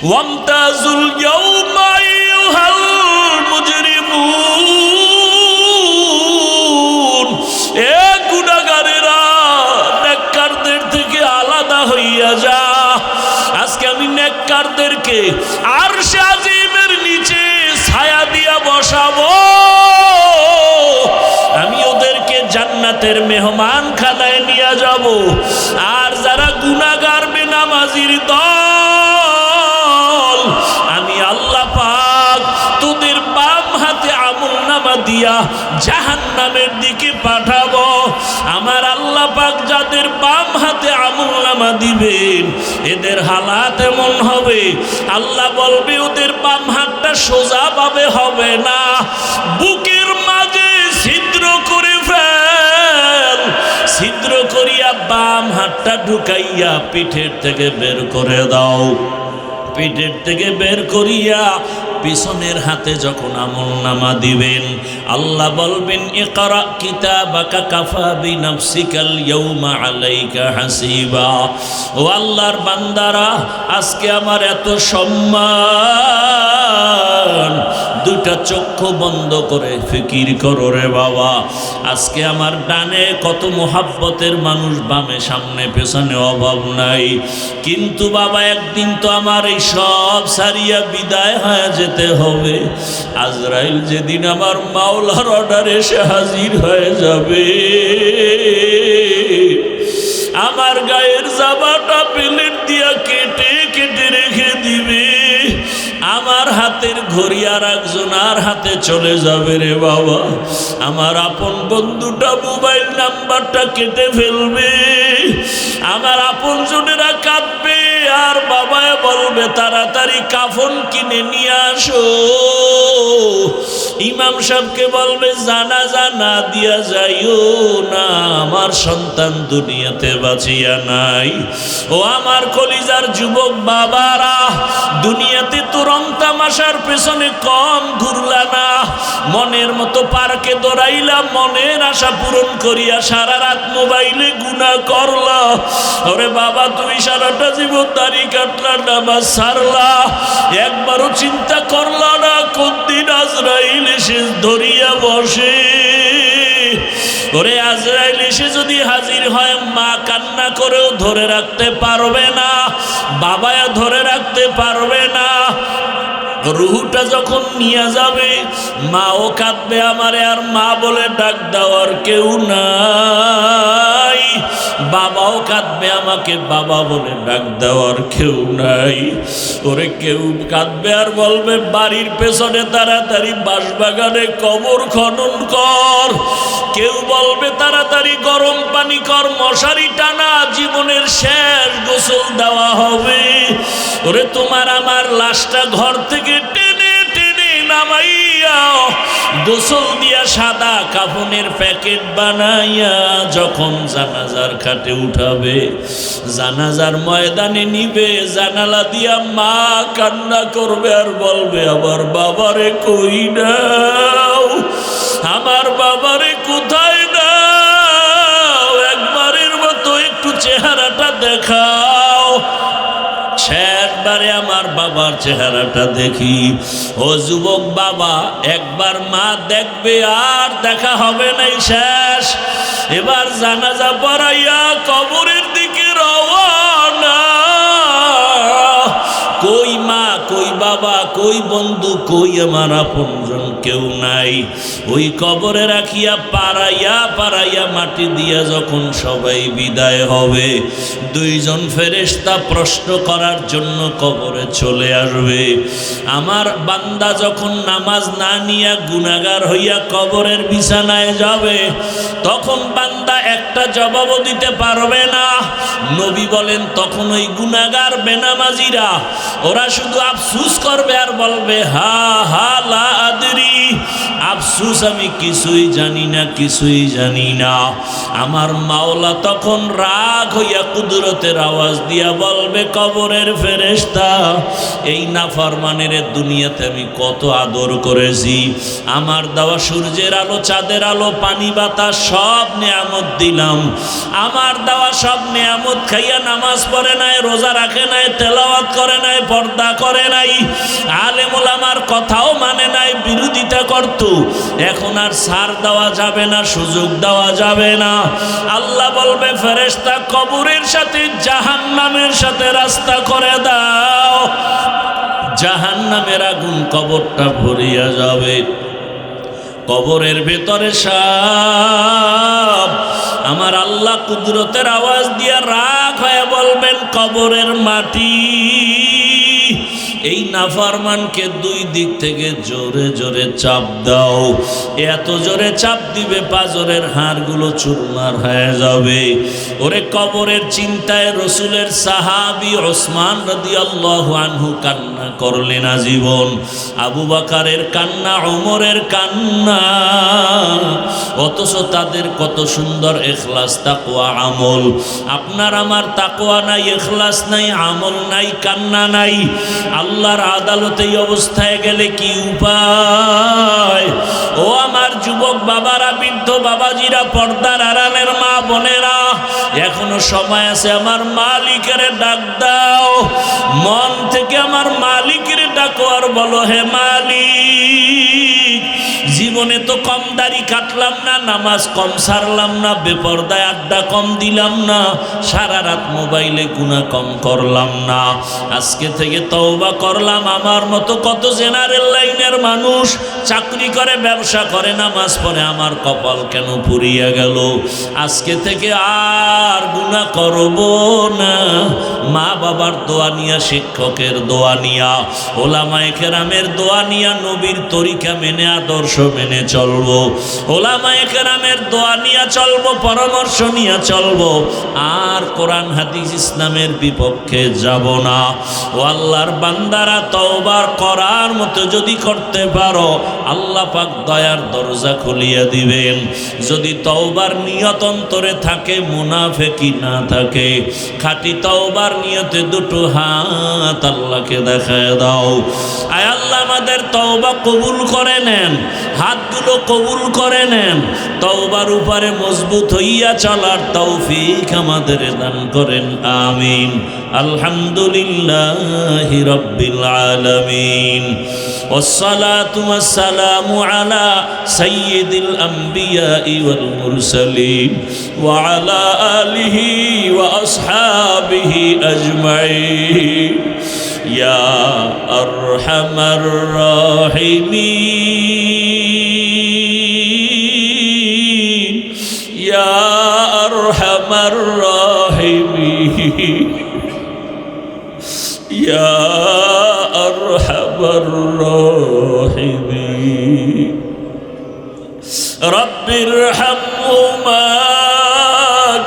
ওয়ামতাজুল ইয়াউমা আইয়ুহাল মুজরিমুন, এ গুনাহগারেরা নেককারদের থেকে আলাদা হইয়া যা। আজকে আমি নেককারদেরকে আরশে আজিমের নিচে ছায়া দিয়া বসাবো, আমি ওদেরকে জান্নাতের মেহমান খানায় নিয়ে যাব। আর যারা গুনাহগার বেনামাজির দল, আমি আল্লাহ পাক তোদের বাম হাতে আমলনামা দিয়া জাহান্নামের দিকে পাঠাবো। আমার আল্লাহ পাক যাদের বাম হাতে আমলনামা দিবেন, এদের হালাত এমন হবে, আল্লাহ বলবে ওদের বাম হাতটা সোজা ভাবে হবে না, বুকের মাঝে ছিদ্র করে ফেল, ছিদ্র করিয়া বাম হাতটা ঢুকাইয়া পিঠের থেকে বের করে দাও। পিঠের থেকে বের করিয়া পিছনের হাতে যখন আমলনামা দিবেন, আল্লাহ বলবেন ইকরা কিতাবাকা কাফা বিনাফসিকাল ইয়াউমা আলাইকা হাসিবা। ও আল্লাহর বান্দারা, আজকে আমার এত সম্মান, দুইটা চক্ষু বন্ধ করে ফিকির করো রে বাবা। আজকে আমার ডানে কত মোহাব্বতের মানুষ, বামে সামনে পেছনে অভাব নাই, কিন্তু বাবা একদিন তো আমার এই সব সারিয়া বিদায় হয়ে যেতে হবে। আজরাইল যেদিন আমার মাওলার অর্ডার এসে হাজির হয়ে যাবে, আমার গায়ের জামাটা প্লেট দিয়া কেটে কেটে রেখে দিবে, আমার হাতের ঘড়ি আর একজনের হাতে চলে যাবে রে বাবা। আমার আপন বন্ধুটা মোবাইল নাম্বারটা কেটে ফেলবে, আমার আপন জনেরা কাঁদবে, আর বাবায় বলবে তাড়াতাড়ি কাফন কিনে নিয়ে আসো। ইমাম সাহেবকে বলবে জানাজা না দিয়া যাইও না, আমার সন্তান দুনিয়াতে বাঁচিয়া নাই। ও আমার কলিজার যুবক বাবারা, দুনিয়াতে তো রং তামাশার পেছনে কম ঘুরলা না, মনের মতো পার্কে দৌড়াইলা, মনের আশা পূরণ করিয়া সারা রাত মোবাইলে গুনাহ করলা। ওরে বাবা, তুমি সারাটা জীবন দাড়ি কাটলা, নামাজ ছাড়লা, একবারও চিন্তা করলা না কোন দিন আজরাইল এসে ধরিয়া বসে। ওরে আজরাইল এসে যদি হাজির হয়, মা কান্না করেও ধরে রাখতে পারবে না, বাবায়া ধরে রাখতে পারবে না। রুহুটা যখন নিয়ে যাবে, মাও কাঁদবে আমারে, আর মা বলে ডাক দেওয়ার কেউ নাই, বাবাও কাঁদবে আমাকে, বাবা বলে ডাক দেওয়ার কেউ নাই। ওরে কেউ কাঁদবে আর বলবে বাড়ির পেছনে তাড়াতাড়ি বাঁশবাগানে কবর খনন কর, কেউ বলবে তাড়াতাড়ি গরম পানি কর, মশারি টানা, জীবনের শেষ গোসল দেওয়া হবে। ওরে তোমার আমার লাশটা ঘর থেকে টেনে টেনে নামাইয়া গোসল দিয়া সাদা কাফনের প্যাকেট বানাইয়া যখন জানাজার খাটে উঠাবে, জানাজার ময়দানে নিবে, জানালা দিয়া মা কান্না করবে আর বলবে আমার বাবারে কই নাও, আমার বাবারে কোথায় নাও, একবারের মতো একটু চেহারাটা দেখাও। শেষবারে আমার বাবার চেহারাটা দেখি। ও যুবক বাবা, একবার মা দেখবে আর দেখা হবে নাই, শেষ। এবার জানাজা পড়াইয়া কবরের দিকে রওনা। কই মা, কই বাবা, কই বন্ধু, কই আমার আপনজন, কেউ নাই। ওই কবরে রাখিয়া পাড়াইয়া পাড়াইয়া মাটি দিয়া যখন সবাই বিদায় হবে, দুইজন ফেরেশতা প্রশ্ন করার জন্য কবরে চলে আসবে। আমার বান্দা যখন নামাজ না নিয়া গুনাহগার হইয়া কবরের বিছানায় যাবে, তখন বান্দা একটা জবাবও দিতে পারবে না। নবী বলেন তখন ওই গুনাহগার বেনামাজিরা ওরা শুধু আফসুস করবে আর বলবে হা হা লা আদরি, আফসুস আমি কিছুই জানি না, কিছুই জানি না। আমার মাওলা তখন রাগ হইয়া কুদরতের আওয়াজ দিয়া বলবে, কবরের ফেরেশতা, এই নাফরমানের দুনিয়াতে আমি কত আদর করেছি। আমার দেওয়া সূর্যের আলো, চাঁদের আলো, পানি বাতাস সব নিয়ামত দিলাম। আমার দেওয়া সব নিয়ামত খাইয়া নামাজ পড়ে নাই, রোজা রাখে নাই, তেলাওয়াত করে নাই, পর্দা করে নাই, আলেম ওলামার কথাও মানে নাই, বিরোধিতা করত। এখন আর ছাড় দেওয়া যাবে না, সুযোগ দেওয়া যাবে না। আল্লাহ বলবে, ফেরেশতা, কবরের সাথে জাহান্নামের সাথে রাস্তা করে দাও। জাহান্নামের আগুন কবরটা ভরিয়া যাবে। কবরের ভেতরে সাপ। আমার আল্লাহ কুদরতের আওয়াজ দিয়ে রাগ হয়ে বলবেন, কবরের মাটি, এই নাফরমানকে দুই দিক থেকে জোরে জোরে চাপ দাও। এত জোরে চাপ দিবে পাঁজরের হাড়গুলো চুরমার হয়ে যাবে। ওরে কবরের চিন্তায় রসুলের সাহাবী ওসমান রাদিয়াল্লাহু আনহু কান্না করলেন আজীবন। আবু বকরের কান্না, ওমরের কান্না, অথচ তাদের কত সুন্দর ইখলাস, তাকওয়া, আমল। আপনার আমার তাকওয়া নাই, ইখলাস নাই, আমল নাই, কান্না নাই। আল্লাহর আদালতে এই অবস্থায় গেলে কি উপায়? ও আমার যুবক বাবারা, বৃদ্ধ বাবাজিরা, পর্দার আড়ালের মা বোনেরা, এখনো সময় আছে। আমার মালিকের ডাক দাও, মন থেকে আমার মালিকের ডাকো আর বলো, হে মালিক, জীবনে তো কম দাড়ি কাটলাম না, নামাজ কম সারলাম না, বেপরদায় আড্ডা কম দিলাম না, সারা রাত মোবাইলে গুনাহ কম করলাম না। আজকে থেকে তওবা করলাম। আমার মতো কত জেনারেল লাইনের মানুষ চাকরি করে, ব্যবসা করে, নামাজ পড়ে, আমার কপাল কেন পুড়িয়া গেল? আজকে থেকে আর গুনাহ করব না। মা বাবার দোয়া নিয়া, শিক্ষকের দোয়া নিয়া, ওলামায়ে কেরামের দোয়া নিয়া, নবীর তরিকা মেনে, আদর্শ মেনে চলবো। ওলামায়ে কেরামের দোয়া নিয়া চলবো, পরামর্শ নিয়া চলবো। আর কোরআন হাদিস ইসলামের বিপক্ষে যাব না। ও আল্লাহর বান্দারা, তওবা করার মতো যদি করতে পারো, আল্লাহ পাক দয়ার দরজা খুলিয়া দিবেন। যদি তওবার নিয়ত অন্তরে থাকে, মুনাফিকি না থাকে, খাঁটি তওবার নিয়তে দুটো হাত আল্লাহকে দেখায় দাও। আয় আল্লাহ, আমাদের তওবা কবুল করে নেন, হাতগুলো কবুল করে নেন। তওবার উপরে মজবুত হইয়া চলার তৌফিক আমাদের দান করেন, আমিন। আলহামদুলিল্লাহি রাব্বিল আলামিন, ওয়াসসালাতু ওয়াসসালামু আলা সাইয়্যিদিল আমবিয়াই ওয়াল মুরসালিন ওয়া আলা আলিহি ওয়া আসহাবিহি আজমাইন। ইয়া আরহামার রাহিমিন, ইয়া আরহামার রাহিমিন, ইয়া আরহামার রাহিমিন। রব্বিরহামহুমা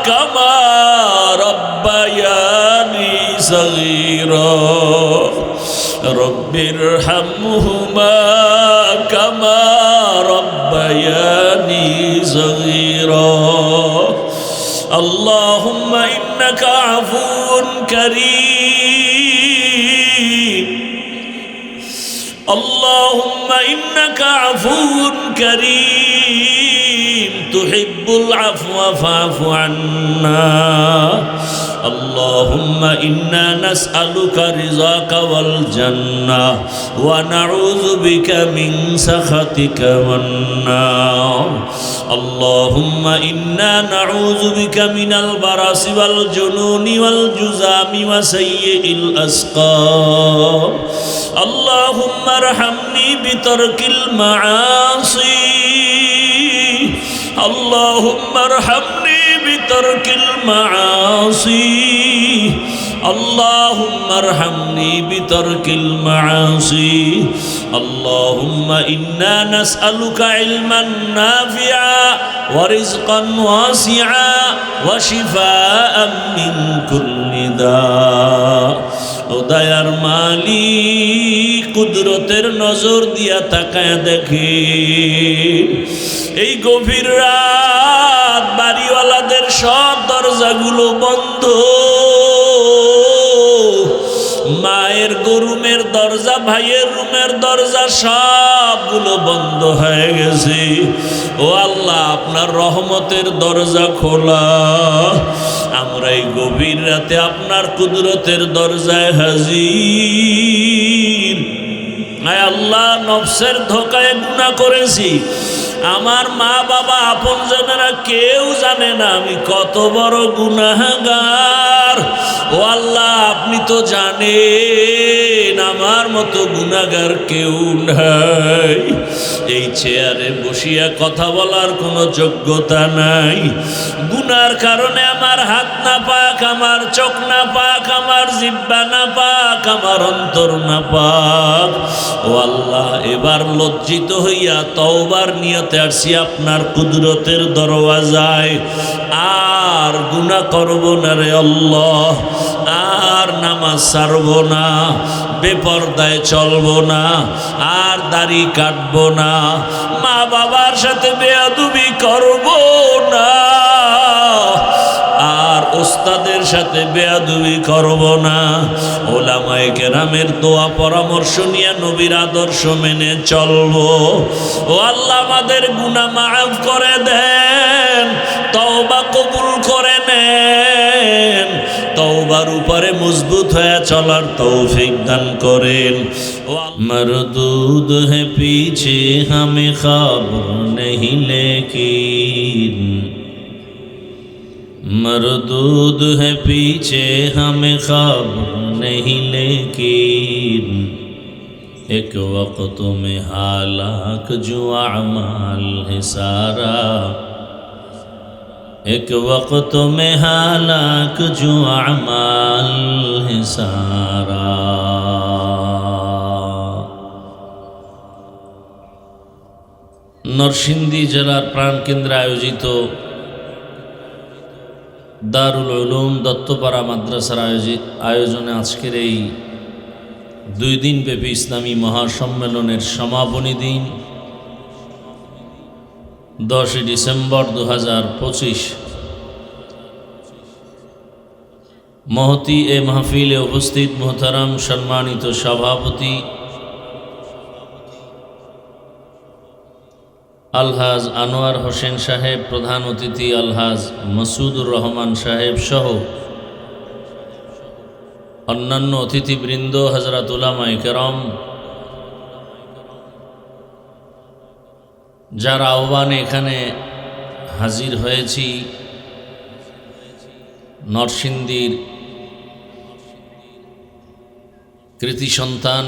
কামা রব্বায়ানি সগীরা, রব্বিরহামহুমা কামা রব্বায়ানি সগীরা। আল্লাহুম্মা ইন্নাকা আফুউন কারীম, আল্লাহুম্মা ইন্নাকা আফুউন কারীম, তুহিব্বুল আফওয়া ফা'ফু আন্না। আল্লাহুম্মা ইন্না নাসআলুকা রিযাকা ওয়াল জান্নাহ ওয়া নাউযু বিকা মিন সাখাতিকা ওয়ান নার। আল্লাহুম্মা ইন্না নাউযু বিকা মিনাল বারাসি ওয়াল জুনুনি ওয়াল জুযামি ওয়া সাইয়্যিল আসকাম। আল্লাহুম্মা আরহামনি বিতারকিল মাআসি, আল্লাহুম্মা আরহামনি বিতারকিল মাআসি, আল্লাহুম্মা আরহামনি বিতারকিল মাআসি। আল্লাহুম্মা ইন্না নাসআলুকা ইলমান নাফিআ ওয়া রিজকান ওয়াসিআ ওয়া শিফাআন মিন কুল্লি দা। ও দয়ার মালিক, কুদরতের নজর দিয়া তাকায় দেখে এই গভীর রাত বাড়িওয়ালাদের সব দরজাগুলো বন্ধ, মায়ের রুমের দরজা, ভাইয়ের রুমের দরজা সবগুলো বন্ধ হয়ে গেছে। ও আল্লাহ, আপনার রহমতের দরজা খোলা, আমরা এই গভীর রাতে আপনার কুদরতের দরজায় হাজির। আয় আল্লাহ, নফসের ধোঁকায় গুনাহ করেছি, আমার মা বাবা আপনজনেরা কেউ জানে না আমি কত বড় গুনাহগার। ও আল্লাহ, আপনি তো জানেন আমার মতো গুনাহগার কেউ নাই। এই চেয়ারে বসিয়া কথা বলার কোনো যোগ্যতা নাই, গুনার কারণে আমার হাত না পাক, আমার চোখ না পাক, আমার জিহ্বা না পাক, আমার অন্তর না পাক। ও আল্লাহ, এবার লজ্জিত হইয়া তওবার নিয়তে আসছি আপনার কুদরতের দরওয়াজায়। আর গুনাহ করব না রে আল্লাহ, আর নামাজ ছাড়ব না, বেপরদায় চলব না, আর দাড়ি কাটব না, মা বাবার সাথে বেয়াদবি করব না, আর ওস্তাদের সাথে বেয়াদবি করব না। ওলামায়ে কেরামের দোয়া পরামর্শ নিয়ে নবীর আদর্শ মেনে চলব। ও আল্লাহ, আমাদের গুনাহ মাফ করে দেন, তওবা কবুল করে নেন, তওবার উপরে মজবুত হয়ে চলার তৌফিক দান করেন। মরদুদ है पीछे हमें खबर नहीं लेकिन, मरदूद है पीछे हमें खबर नहीं लेकिन, एक वक्त में हालाक जो अमाल है सारा, एक वक्त में हालाक जो अमाल है सारा। নরসিংদী জেলার প্রাণকেন্দ্রে আয়োজিত দারুল উলুম দত্তপাড়া মাদ্রাসার আয়োজনে আজকের এই 2 দিনব্যাপী ইসলামী মহাসম্মেলনের সমাপনী দিন 10 ডিসেম্বর 2025। মহতি এ মাহফিলে উপস্থিত মোহতারাম সম্মানিত সভাপতি আলহাজ আনোয়ার হোসেন সাহেব, প্রধান অতিথি আলহাজ মাসুদুর রহমান সাহেব সহ অন্যান্য অতিথিবৃন্দ, হযরত উলামায়ে কেরাম, যার আহ্বানে এখানে হাজির হয়েছি, নরসিংদীর কৃতি সন্তান,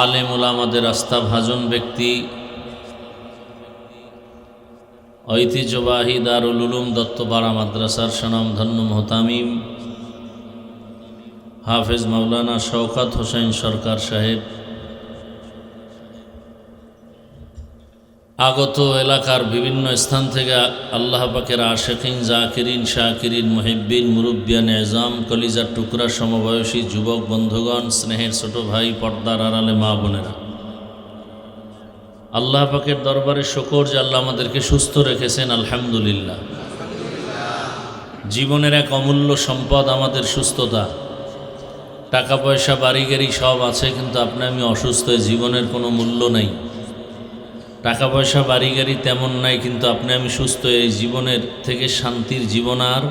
আলেম উলামাদের আস্থাভাজন ব্যক্তি, ঐতিহ্যবাহী দারুল উলুম দত্তপাড়া মাদ্রাসার স্বনামধন্য মোহতামিম হাফেজ মাওলানা শওকত হোসেন সরকার সাহেব, আগত এলাকার বিভিন্ন স্থান থেকে আল্লাহ পাকের আশিকিন, জাকিরিন, শাকিরিন, মুহিব্বিন, মুরব্বিয়ান এজাম, কলিজার টুকরা, সমবয়সী যুবক বন্ধুগণ, স্নেহের ছোট ভাই, পর্দার আড়ালে মা বোনেরা, আল্লাহ পাকের দরবারে শুকর যে আল্লাহ আমাদেরকে সুস্থ রেখেছেন, আলহামদুলিল্লাহ। জীবনের এক অমূল্য সম্পদ আমাদের সুস্থতা। টাকা পয়সা বাড়ি গাড়ি সব আছে, কিন্তু আপনি আমি অসুস্থ, জীবনের কোনো মূল্য নাই। টাকা পয়সা বাড়ি গাড়ি তেমন নাই, কিন্তু আপনি আমি সুস্থ, এই জীবনের থেকে শান্তির জীবন আর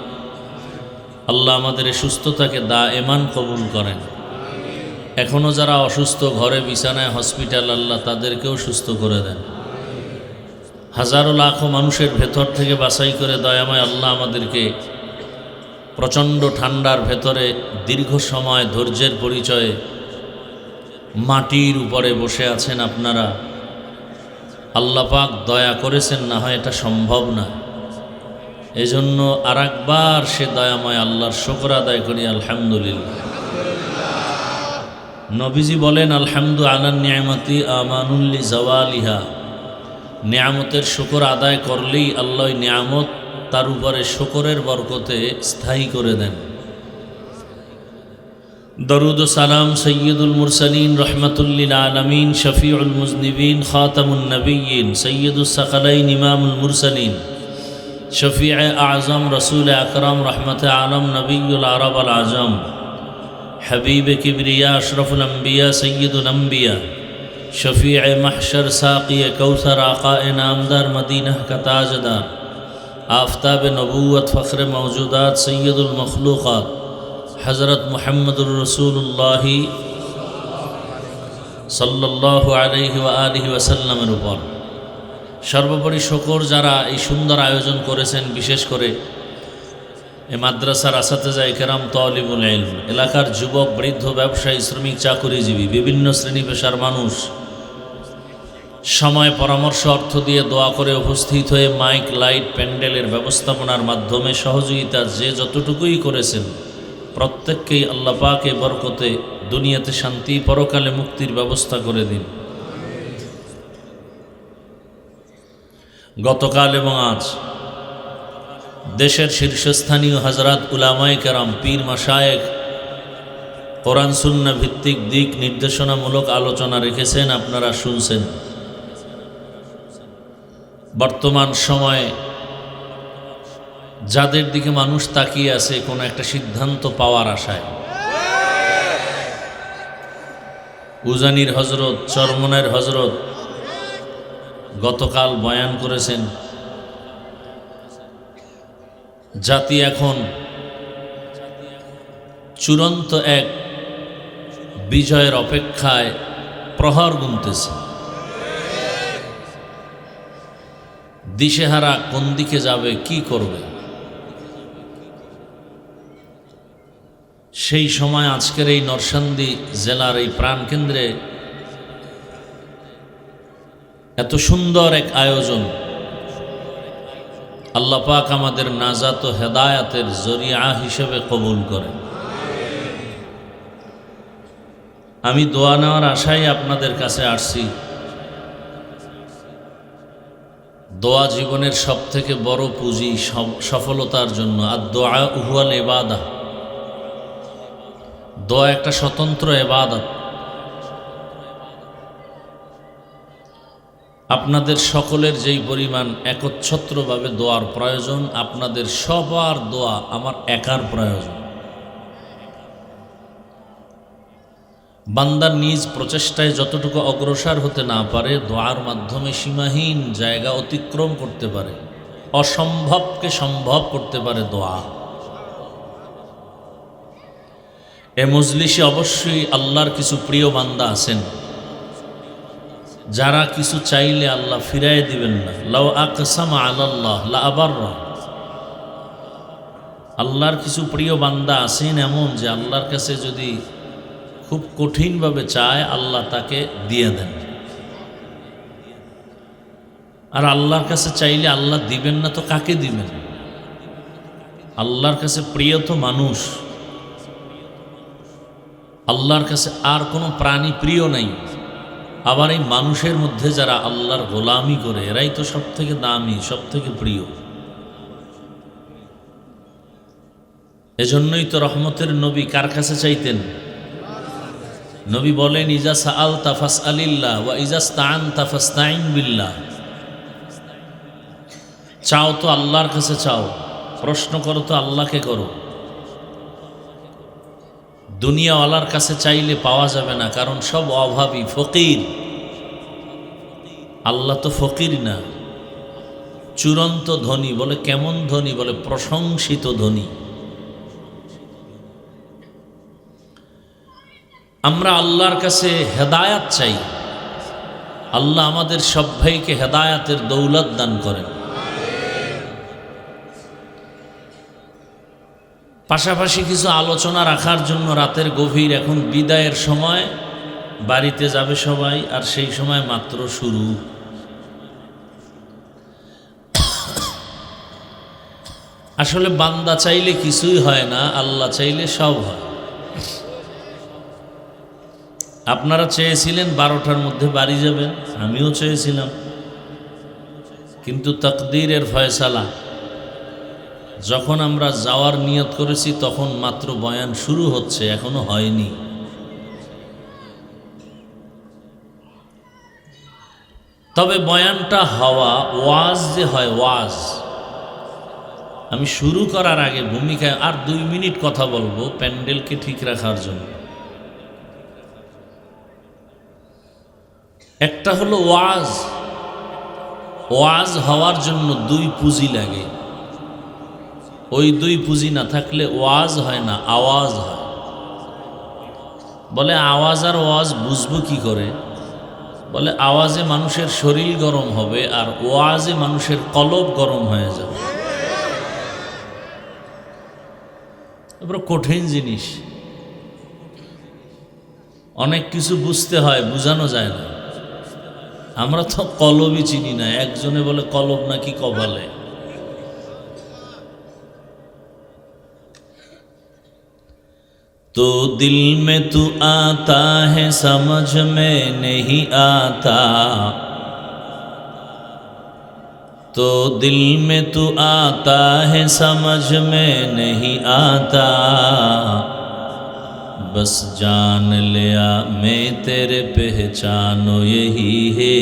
আল্লাহ আমাদের এই সুস্থতাকে দায়েমান কবুল করেন। এখনও যারা অসুস্থ, ঘরে বিছানায়, হসপিটাল, আল্লাহ তাদেরকেও সুস্থ করে দেন। হাজারো লাখো মানুষের ভেতর থেকে বাছাই করে দয়াময় আল্লাহ আমাদেরকে প্রচণ্ড ঠান্ডার ভেতরে দীর্ঘ সময় ধৈর্যের পরিচয়ে মাটির উপরে বসে আছেন আপনারা, আল্লাহ পাক দয়া করেছেন, না হয় এটা সম্ভব না। এজন্য আরেকবার সে দয়াময় আল্লাহর শুকর আদায় করি, আলহামদুলিল্লাহ। নবীজি বলেন, আলহামদু আলান নিয়ামতি আমানুল্লি জাওয়ালিহা, নিয়ামতের শুকর আদায় করলেই আল্লাহ নিয়ামত তার উপরে শুকরের বরকতে স্থায়ী করে দেন। दरूद सलाम सैयदुल मुरसलीन रहमतुल्लिल आलमीन शफीउल मुज़निबीन खातमुन नबिय्यीन सैयदुस सकलैन इमामुल मुरसलीन शफीअ आज़म रसूल अकरम रहमत आलम नबीयुल अरब अल आज़म हबीब किबरिया अशरफुल अंबिया सैयदुल अंबिया शफीअ महशर साक़ी कौसर आक़ाए नामदार मदीना का ताजदार आफ्ताब नबूवत फ़ख्र मौजूदात सैयदुल मखलूक़ात हज़रत मुहम्मदुर रसूलुल्लाह सल्लल्लाहु अलैहि व आलिहि वसल्लमेर উপর সর্বোপরি শুকর যারা এই সুন্দর আয়োজন করেছেন, বিশেষ করে এই মাদ্রাসার আসাতেজায়ে কেরাম, তালিবুল ইলম, এলাকার যুবক, বৃদ্ধ, ব্যবসায়ী, শ্রমিক, চাকুরিজীবী, বিভিন্ন শ্রেণী পেশার মানুষ সময়, পরামর্শ, অর্থ দিয়ে দোয়া করে উপস্থিত হয়ে মাইক, লাইট, প্যান্ডেলের ব্যবস্থাপনার মাধ্যমে সহযোগিতা যে যতটুকুই করেছেন প্রত্যেককেই আল্লাহ পাক এ বরকতে দুনিয়াতে শান্তি, পরকালে মুক্তির ব্যবস্থা করে দিন। গতকাল এবং আজ দেশের শীর্ষস্থানীয় হযরত উলামায়ে কেরাম, পীর মাশায়েখ কোরআন সুন্নাহ ভিত্তিক দিক নির্দেশনামূলক আলোচনা রেখেছেন, আপনারা শুনছেন। বর্তমান সময়ে যাদের দিকে মানুষ তাকিয়ে আছে কোনো একটা সিদ্ধান্ত পাওয়ার আশায়, উজানির হজরত, চরমনের হজরত গতকাল বয়ান করেছেন, জাতি এখন চূড়ান্ত এক বিজয়ের অপেক্ষায় প্রহর গুনতেছে। দিশেহারা কোন দিকে যাবে, কি করবে, সেই সময় আজকের এই নরসিংদী জেলার এই প্রাণকেন্দ্রে এত সুন্দর এক আয়োজন আল্লাহ পাক আমাদের নাজাত ও হেদায়াতের জরিয়া হিসেবে কবুল করেন। আমি দোয়া নেওয়ার আশায় আপনাদের কাছে আসছি। দোয়া জীবনের সবথেকে বড় পুঁজি সফলতার জন্য। আর দোয়া হুয়াল ইবাদাহ, দোয়া একটা স্বতন্ত্র ইবাদত। আপনাদের সকলের যেই পরিমাণ একচ্ছত্রভাবে দোয়ার প্রয়োজন, আপনাদের সবার দোয়া আমার একার প্রয়োজন। বান্দার নিজ প্রচেষ্টায় যতটুকু অগ্রসর হতে না পারে, দোয়ার মাধ্যমে সীমাহীন জায়গা অতিক্রম করতে পারে, অসম্ভবকে সম্ভব করতে পারে দোয়া। এ মজলিসে অবশ্যই আল্লাহর কিছু প্রিয় বান্দা আছেন যারা কিছু চাইলে আল্লাহ ফিরাই দিবেন না। লাউ আকসামা আলাল্লাহ লা আবাররা। আল্লাহর কিছু প্রিয় বান্দা আছেন এমন যে আল্লাহর কাছে যদি খুব কঠিনভাবে চায় আল্লাহ তাকে দিয়ে দেন, আর আল্লাহর কাছে চাইলে আল্লাহ দিবেন না তো কাকে দিবেন? আল্লাহর কাছে প্রিয় তো মানুষ, আল্লাহর কাছে আর কোনো প্রাণী প্রিয় নাই। আবার এই মানুষের মধ্যে যারা আল্লাহর গোলামি করে এরাই তো সব থেকে দামি, সব থেকে প্রিয়। এজন্যই তো রহমতের নবী কার কাছে চাইতেন? নবী বলেন, ইজা সাআলতা ফাসআলিল্লাহ ওয়া ইজা ইসতাআনতা ফাসতাইন বিল্লাহ। চাও তো আল্লাহর কাছে চাও, প্রশ্ন করো তো আল্লাহকে করো। দুনিয়াওয়ালার কাছে চাইলে পাওয়া যাবে না, কারণ সব অভাবী, ফকির। আল্লাহ তো ফকির না, চূড়ান্ত ধনী। বলে কেমন ধনী? বলে প্রশংসিত ধনী। আমরা আল্লাহর কাছে হেদায়াত চাই। আল্লাহ আমাদের সব ভাইকে হেদায়াতের দৌলত দান করেন। পাশাপাশি কিছু আলোচনা রাখার জন্য রাতের গভীর, এখন বিদায়ের সময়, বাড়িতে যাবে সবাই, আর সেই সময় মাত্র শুরু। আসলে বান্দা চাইলে কিছুই হয় না, আল্লাহ চাইলে সব হয়। আপনারা চেয়েছিলেন 12টার মধ্যে বাড়ি যাবেন, আমিও চেয়েছিলাম, কিন্তু তাকদীরের ফয়সালা যখন আমরা যাওয়ার নিয়ত করেছি তখন মাত্র বয়ান শুরু হচ্ছে, এখনো হয়নি। তবে বয়ানটা হওয়া, ওয়াজ যে হয় ওয়াজ, আমি শুরু করার আগে ভূমিকায় আর 2 মিনিট কথা বলবো প্যান্ডেলকে ঠিক রাখার জন্য। একটা হলো ওয়াজ। ওয়াজ হওয়ার জন্য 2 পুঁজি লাগে। ওই 2 পুঁজি না থাকলে ওয়াজ হয় না, আওয়াজ হয়। বলে আওয়াজ আর ওয়াজ বুঝবো কি করে? বলে আওয়াজে মানুষের শরীর গরম হবে আর ওয়াজে মানুষের কলব গরম হয়ে যাবে। এবার কঠিন জিনিস, অনেক কিছু বুঝতে হয়, বোঝানো যায় না। আমরা তো কলবই চিনি না। একজনে বলে কলব নাকি কপালে। तो दिल में तू आता है समझ में नहीं आता, तो दिल में तू आता है समझ में नहीं आता, बस जान लिया मैं तेरे पहचानो यही है,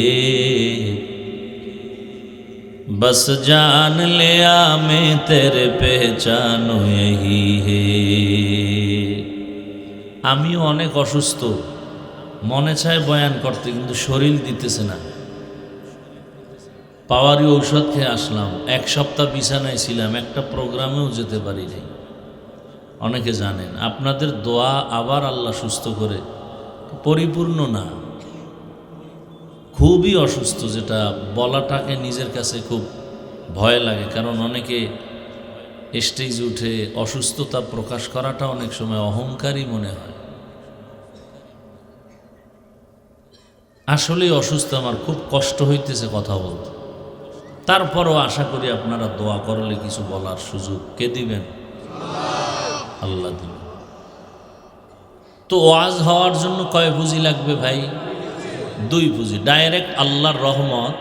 बस जान लिया मैं तेरे पहचानो यही है। আমিও অনেক অসুস্থ, মনে চায় বয়ান করতে কিন্তু শরীর দিতেছে না। পাওয়ারি ঔষধ খেয়ে আসলাম, 1 সপ্তাহ বিছানায় ছিলাম, একটা প্রোগ্রামেও যেতে পারি নাই। অনেকে জানেন, আপনাদের দোয়া আবার আল্লাহ সুস্থ করে, পরিপূর্ণ না, খুবই অসুস্থ, যেটা বলাটাকে নিজের কাছে খুব ভয় লাগে। কারণ অনেকে স্টেজে উঠে অসুস্থতা প্রকাশ করাটা অনেক সময় অহংকারী মনে হয়। আসলেই অসুস্থ, আমার খুব কষ্ট হইতেছে কথা বলতে। তারপরও আশা করি আপনারা দোয়া করলে কিছু বলার সুযোগ কে দিবেন? আল্লাহ দিবেন। তো ওয়াজ হওয়ার জন্য কয় পুঁজি লাগবে ভাই? 2 পুঁজি। ডাইরেক্ট আল্লাহর রহমত,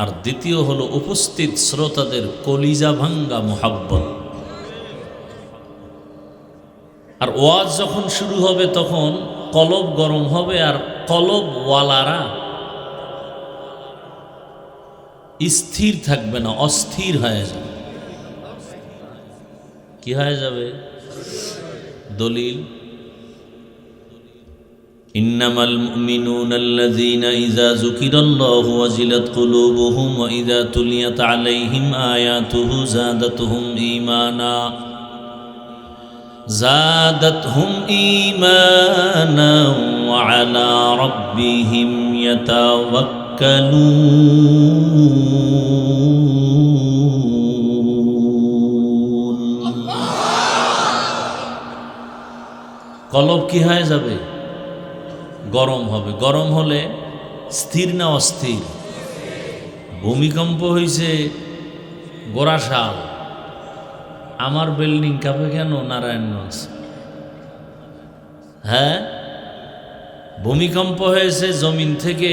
আর দ্বিতীয় হলো উপস্থিত শ্রোতাদের কলিজা ভাঙ্গা মুহাব্বত। আর ওয়াজ যখন শুরু হবে তখন কলব গরম হবে, আর কলব ওয়ালারা স্থির থাকবে না, অস্থির হয়ে যাবে। কি হয়ে যাবে? দলিল, ইন্নামাল মুমিনুনা আল্লাযীনা ইযা যুকিরাল্লাহু ওয়াজিলাত কুলুবুহুম ওয়া ইযা তুলিয়াত আলাইহিম আয়াতুহু যাদাতুহুম ঈমানা, যাদাতহুম ঈমানা ওয়া আলা রাব্বিহিম ইয়াতাওয়াক্কালুন। কলব কি হয়ে যাবে? গরম হবে। গরম হলে স্থির না অস্থির? ভূমিকম্প হয়েছে গোরাশাল, আমার বিল্ডিং কাঁপে কেন নারায়ণগঞ্জ? হ্যাঁ, ভূমিকম্প হয়েছে জমিন থেকে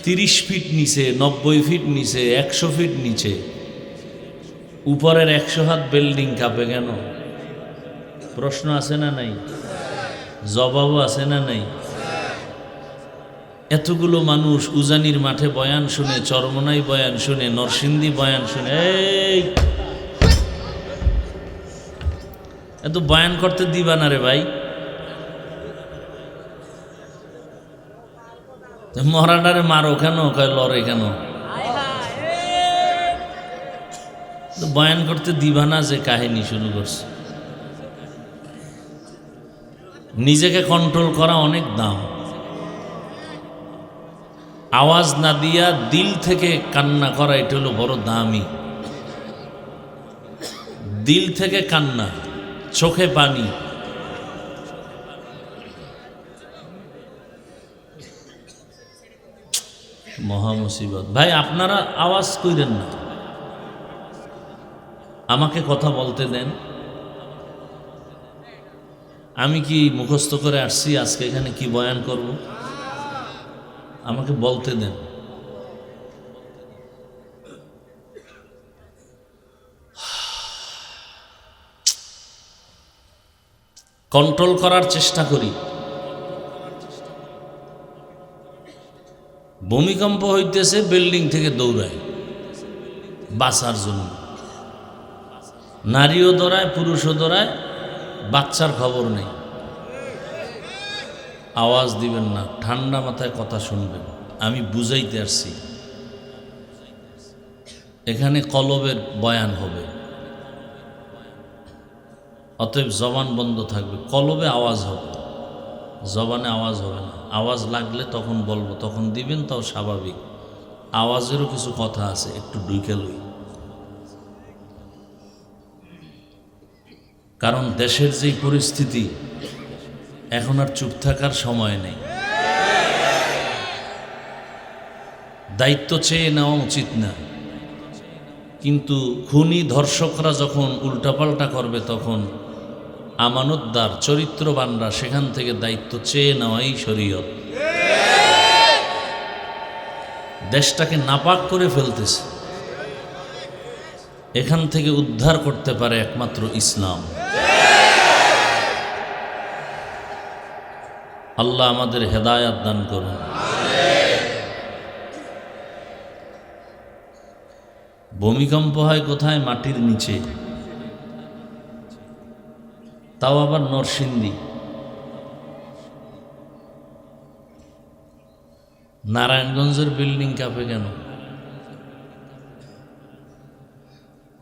30 ফিট নিচে, 90 ফিট নিচে, 100 ফিট নিচে, উপরের 100 হাত বিল্ডিং কাঁপে কেন? প্রশ্ন আছে না নাই? জবাবও আছে না নাই? এতগুলো মানুষ উজানির মাঠে বয়ান শুনে, চরমনাই বয়ান শুনে, নরসিংদী বয়ান শুনে, এই এত বয়ান করতে দিবা না রে ভাই। মরাডারে মারো কেন? কয় লড়ে কেন? বয়ান করতে দিবা না যে কাহিনী শুরু করছে। নিজেকে কন্ট্রোল করা অনেক দাম। আওয়াজ না দিয়া দিল থেকে কান্না করা, এটা হলো বড় দামি। দিল থেকে কান্না, চোখে পানি। মহা মুসিবত ভাই। আপনারা আওয়াজ কইরেন না, আমাকে কথা বলতে দেন। আমি কি মুখস্থ করে আসছি আজকে এখানে কি বয়ান করব? আমাকে বলতে দেন। কন্ট্রোল করার চেষ্টা করি। ভূমিকম্প হইতেছে, বিল্ডিং থেকে দৌড়ায় বাঁচার জন্য। নারীও দৌড়ায়, পুরুষও দৌড়ায়, বাচ্চার খবর নেই। আওয়াজ দিবেন না, ঠান্ডা মাথায় কথা শুনবেন। আমি বুঝাইতে আসছি, এখানে কলবের বয়ান হবে, অতএব জবান বন্ধ থাকবে। কলবে আওয়াজ হবে, জবানে আওয়াজ হবে না। আওয়াজ লাগলে তখন বলবো, তখন দিবেন, তাও স্বাভাবিক। আওয়াজেরও কিছু কথা আছে, একটু ঢুকে লই। কারণ দেশের যেই পরিস্থিতি, এখন আর চুপ থাকার সময় নেই। দায়িত্ব চেয়ে নেওয়া উচিত না, কিন্তু খুনি ধর্ষকরা যখন উল্টাপাল্টা করবে, তখন আমানতদার চরিত্রবানরা সেখান থেকে দায়িত্ব চেয়ে নেওয়াই শরীয়ত। দেশটাকে নাপাক করে ফেলতেছে, এখান থেকে উদ্ধার করতে পারে একমাত্র ইসলাম। আল্লাহ আমাদের হেদায়াত দান করুন। ভূমিকম্প হয় কোথায়? মাটির নিচে, তাও আবার নরসিংদী। নারায়ণগঞ্জের বিল্ডিং কাঁপে কেন?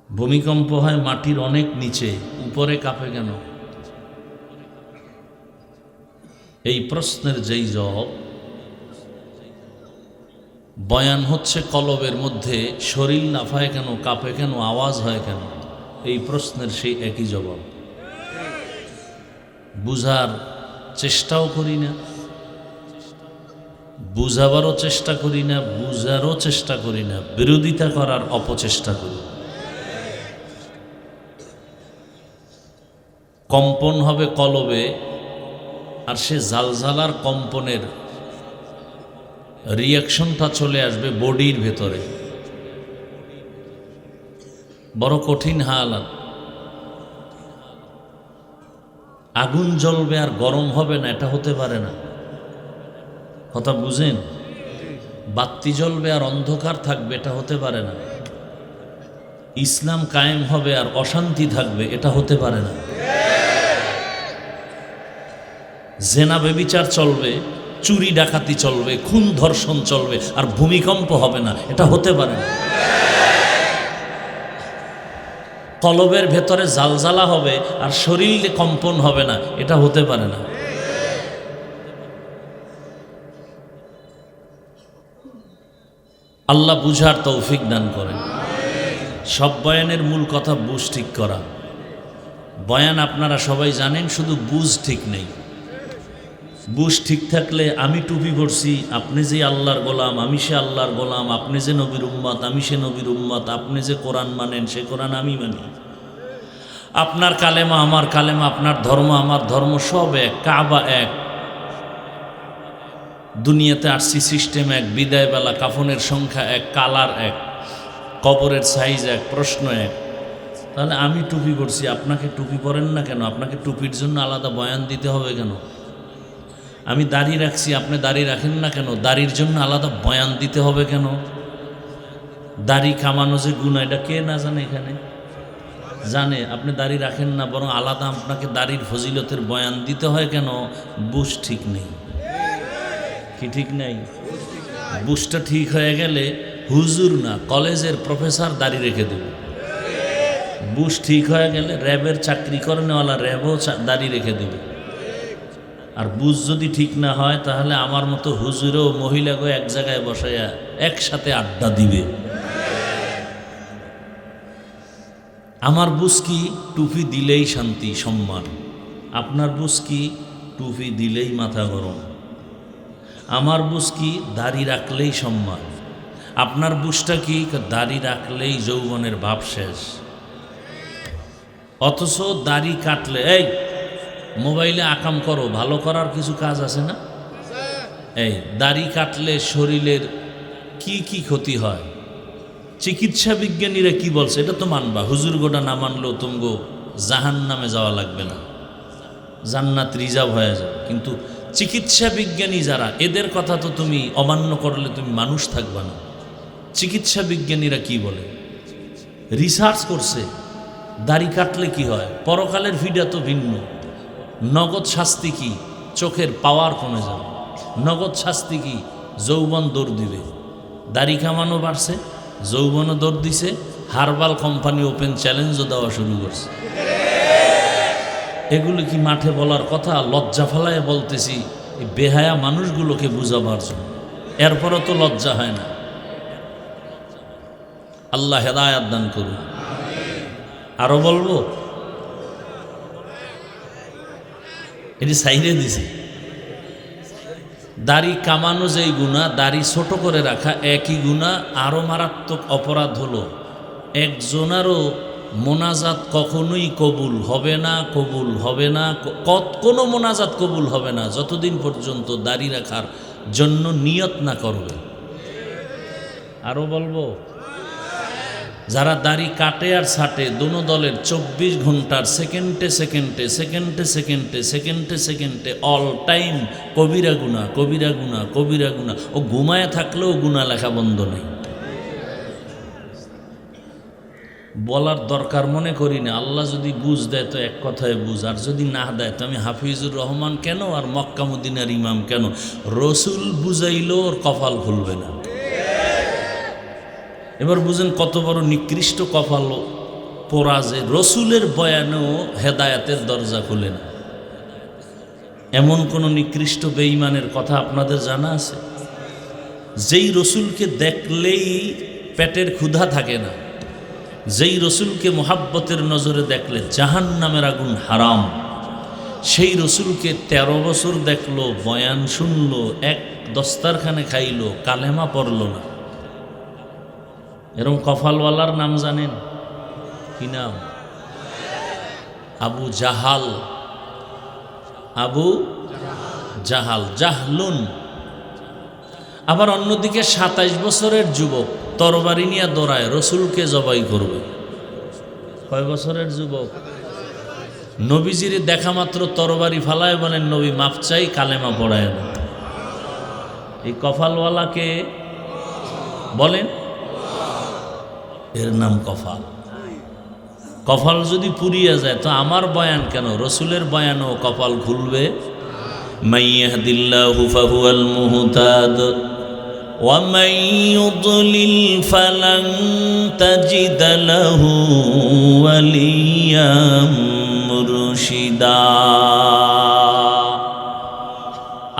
ভূমিকম্প হয় মাটির অনেক নিচে, উপরে কাঁপে কেন? এই প্রশ্নের যেই জবাব, বয়ান হচ্ছে কলবের মধ্যে, শরীর লাফায় কেন, কাঁপে কেন, আওয়াজ হয় কেন, এই প্রশ্নের সেই একই জবাব। বুঝার চেষ্টাও করি না, বুঝাবারও চেষ্টা করি না, বুঝারও চেষ্টা করি না, বিরোধিতা করার অপচেষ্টা করি। কম্পন হবে কলবে, আর সে জালজালার কম্পনের রিয়াকশনটা চলে আসবে বডির ভেতরে। বড় কঠিন হালাত। আগুন জ্বলবে আর গরম হবে না, এটা হতে পারে না। কথা বুঝেন? বাতি জ্বলবে আর অন্ধকার থাকবে, এটা হতে পারে না। ইসলাম কায়েম হবে আর অশান্তি থাকবে, এটা হতে পারে না। জেনা বেবিচার চলবে, চুরি ডাকাতি চলবে, খুন ধর্ষণ চলবে, আর ভূমিকম্প হবে না, এটা হতে পারে না। কলবের ভেতরে জালজালা হবে আর শরীরে কম্পন হবে না, এটা হতে পারে না। আল্লাহ বুঝার তৌফিক দান করেন। সব বয়ানের মূল কথা বুঝ ঠিক করা। বয়ান আপনারা সবাই জানেন, শুধু বুঝ ঠিক নেই। বুঝ ঠিক থাকলে, আমি টুপি পরছি, আপনি যে আল্লাহর গোলাম, আমি সে আল্লাহর গোলাম, আপনি যে নবীর উম্মত, আমি সে নবীর উম্মত, আপনি যে কোরআন মানেন, সে কোরআন আমি মানি, আপনার কালেমা আমার কালেমা, আপনার ধর্ম আমার ধর্ম, সব এক, কাবা এক, দুনিয়াতে আসছি সিস্টেম এক, বিদায়বেলা কাফনের সংখ্যা এক, কালার এক, কবরের সাইজ এক, প্রশ্ন এক। তাহলে আমি টুপি পরছি, আপনাকে টুপি পরেন না কেন? আপনাকে টুপির জন্য আলাদা বয়ান দিতে হবে কেন? আমি দাড়ি রাখছি, আপনি দাড়ি রাখেন না কেন? দাড়ির জন্য আলাদা বয়ান দিতে হবে কেন? দাড়ি কামানো যে গুনাহ, এটা কে না জানে? এখানে জানে। আপনি দাড়ি রাখেন না, বরং আলাদা আপনাকে দাড়ির ফজিলতের বয়ান দিতে হয় কেন? বুঝ ঠিক নেই। কি ঠিক নেই? বুঝটা ঠিক হয়ে গেলে হুজুর না, কলেজের প্রফেসর দাড়ি রেখে দেবে। বুঝ ঠিক হয়ে গেলে র্যাবের চাকরি করেনেওয়ালা র্যাবও দাড়ি রেখে দেবে। আর বুঝ যদি ঠিক না হয়, তাহলে আমার মতো হুজুরও মহিলাকে এক জায়গায় বসাইয়া একসাথে আড্ডা দিবে। আমার বুঝ কি? টুপি দিলেই শান্তি সম্মান। আপনার বুঝ কি? টুপি দিলেই মাথা গরম। আমার বুঝ কি? দাড়ি রাখলেই সম্মান। আপনার বুঝটা কি? দাড়ি রাখলেই যৌবনের ভাব শেষ। অথচ দাড়ি কাটলে, এই মোবাইলে আকাম করো, ভালো করার কিছু কাজ আছে না? এই দাড়ি কাটলে শরীরের কি কি ক্ষতি হয়, চিকিৎসা বিজ্ঞানীরা কি বলছে, এটা তো মানবা। হুজুর গোটা না মানলেও তুমগো জাহান নামে যাওয়া লাগবে না। জান্নাত রিজার্ভ হয়ে যাবে। কিন্তু চিকিৎসা বিজ্ঞানী যারা, এদের কথা তো তুমি অমান্য করলে তুমি মানুষ থাকবা না। চিকিৎসা বিজ্ঞানীরা কি বলে, রিসার্চ করছে দাড়ি কাটলে কি হয়, পরকালের ভিডা তো ভিন্ন। নগদ শাস্তি কি, চোখের পাওয়ার কমে যাবে। নগদ শাস্তি কি, যৌবন দৌড় দিবে। দাড়ি কামানো বাড়ছে, যৌবনও দৌড় দিছে। হার্বাল কোম্পানি ওপেন চ্যালেঞ্জও দেওয়া শুরু করছে। এগুলো কি মাঠে বলার কথা? লজ্জা ফেলায় বলতেছি এই বেহায়া মানুষগুলোকে বুঝাবার জন্য। এরপরও তো লজ্জা হয় না। আল্লাহ হেদায়াত দান করুন। আরো বলবো, এটি সাইরে দিছে। দাড়ি কামানো যেই গুনাহ, দাড়ি ছোট করে রাখা একই গুনাহ। আরো মারাত্মক অপরাধ হলো একজনারও মোনাজাত কখনোই কবুল হবে না, কবুল হবে না, কোনো মোনাজাত কবুল হবে না যতদিন পর্যন্ত দাড়ি রাখার জন্য নিয়ত না করবে। আরো বলবো, যারা দাড়ি কাটে আর ছাটে দোনো দলের 24 ঘন্টার সেকেন্ডে সেকেন্ডে সেকেন্ডে সেকেন্ডে সেকেন্ডে সেকেন্ডে অল টাইম কবিরা গুনাহ, কবিরা গুনাহ, কবিরা গুনাহ। ও ঘুমায় থাকলেও গুনাহ লেখা বন্ধ নেই। বলার দরকার মনে করি না। আল্লাহ যদি বুঝ দেয় তো এক কথায় বুঝ, আর যদি না দেয় তো আমি হাফিজুর রহমান কেন আর মক্কা মদিনার ইমাম কেন? রসুল বুঝাইলেও ওর কপাল খুলবে না। এবার বুঝেন কত বড় নিকৃষ্ট কপাল পোড়া যে রসুলের বয়ানেও হেদায়াতের দরজা খুলে না। এমন কোন নিকৃষ্ট বেঈমানের কথা আপনাদের জানা আছে? যেই রসুলকে দেখলেই পেটের ক্ষুধা থাকে না, যেই রসুলকে মোহাব্বতের নজরে দেখলে জাহান্নামের আগুন হারাম, সেই রসুলকে 13 বছর দেখলো, বয়ান শুনলো, এক দস্তারখানে খাইলো, কালেমা পড়ল না। এরকম কপালওয়ালার নাম জানেন কি নাম? আবু জাহাল। আবু জাহাল, জাহলুন। আবার অন্যদিকে 27 বছরের যুবক তরবারি নিয়ে দৌড়ায়, রসুলকে জবাই করবে। কয় বছরের যুবক? নবীজির দেখা মাত্র তরবারি ফালায়, বলেন নবী মাফ চাই, কালেমা পড়ায় না। এই কপালওয়ালাকে বলেন, এর নাম কপাল। কপাল যদি পুড়িয়ে যায় তো আমার বয়ান কেন, রসুলের বয়ানও কপাল খুলবে। মাইয়াহদিল্লাহু ফাহুয়াল মুহতাদ ওয়া মান ইউদ্লিল ফালান তাজিদ লাহু ওয়ালিয়াম মুরশিদা।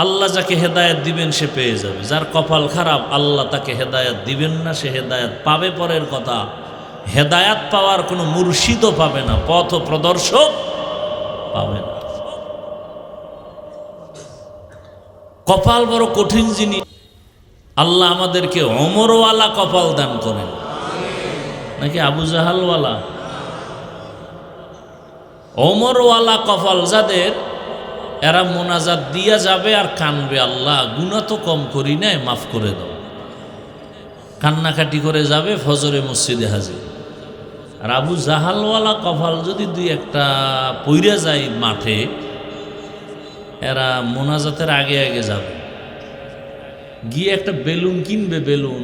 আল্লাহ যাকে হেদায়েত দিবেন সে পেয়ে যাবে। যার কপাল খারাপ আল্লাহ তাকে হেদায়েত দিবেন না, সে হেদায়েত পাবে পরের কথা। হেদায়েত পাওয়ার কোনো মুর্শিদও পাবে না, পথ প্রদর্শক পাবে না। কপাল বড় কঠিন জিনিস। আল্লাহ আমাদেরকে ওমরওয়ালা কপাল দান করেন, নাকি আবু জাহালওয়ালা? ওমরওয়ালা কপাল যাদের, এরা মোনাজাত দিয়া যাবে আর কানবে, আল্লাহ গুনাহ তো কম করি নাই, মাফ করে দাও। কান্নাকাটি করে যাবে, ফজরে মসজিদে হাজির। আর আবু জাহালওয়ালা কপাল যদি দুই একটা পইরা যায় মাঠে, এরা মোনাজাতের আগে আগে যাবে, গিয়ে একটা বেলুন কিনবে, বেলুন,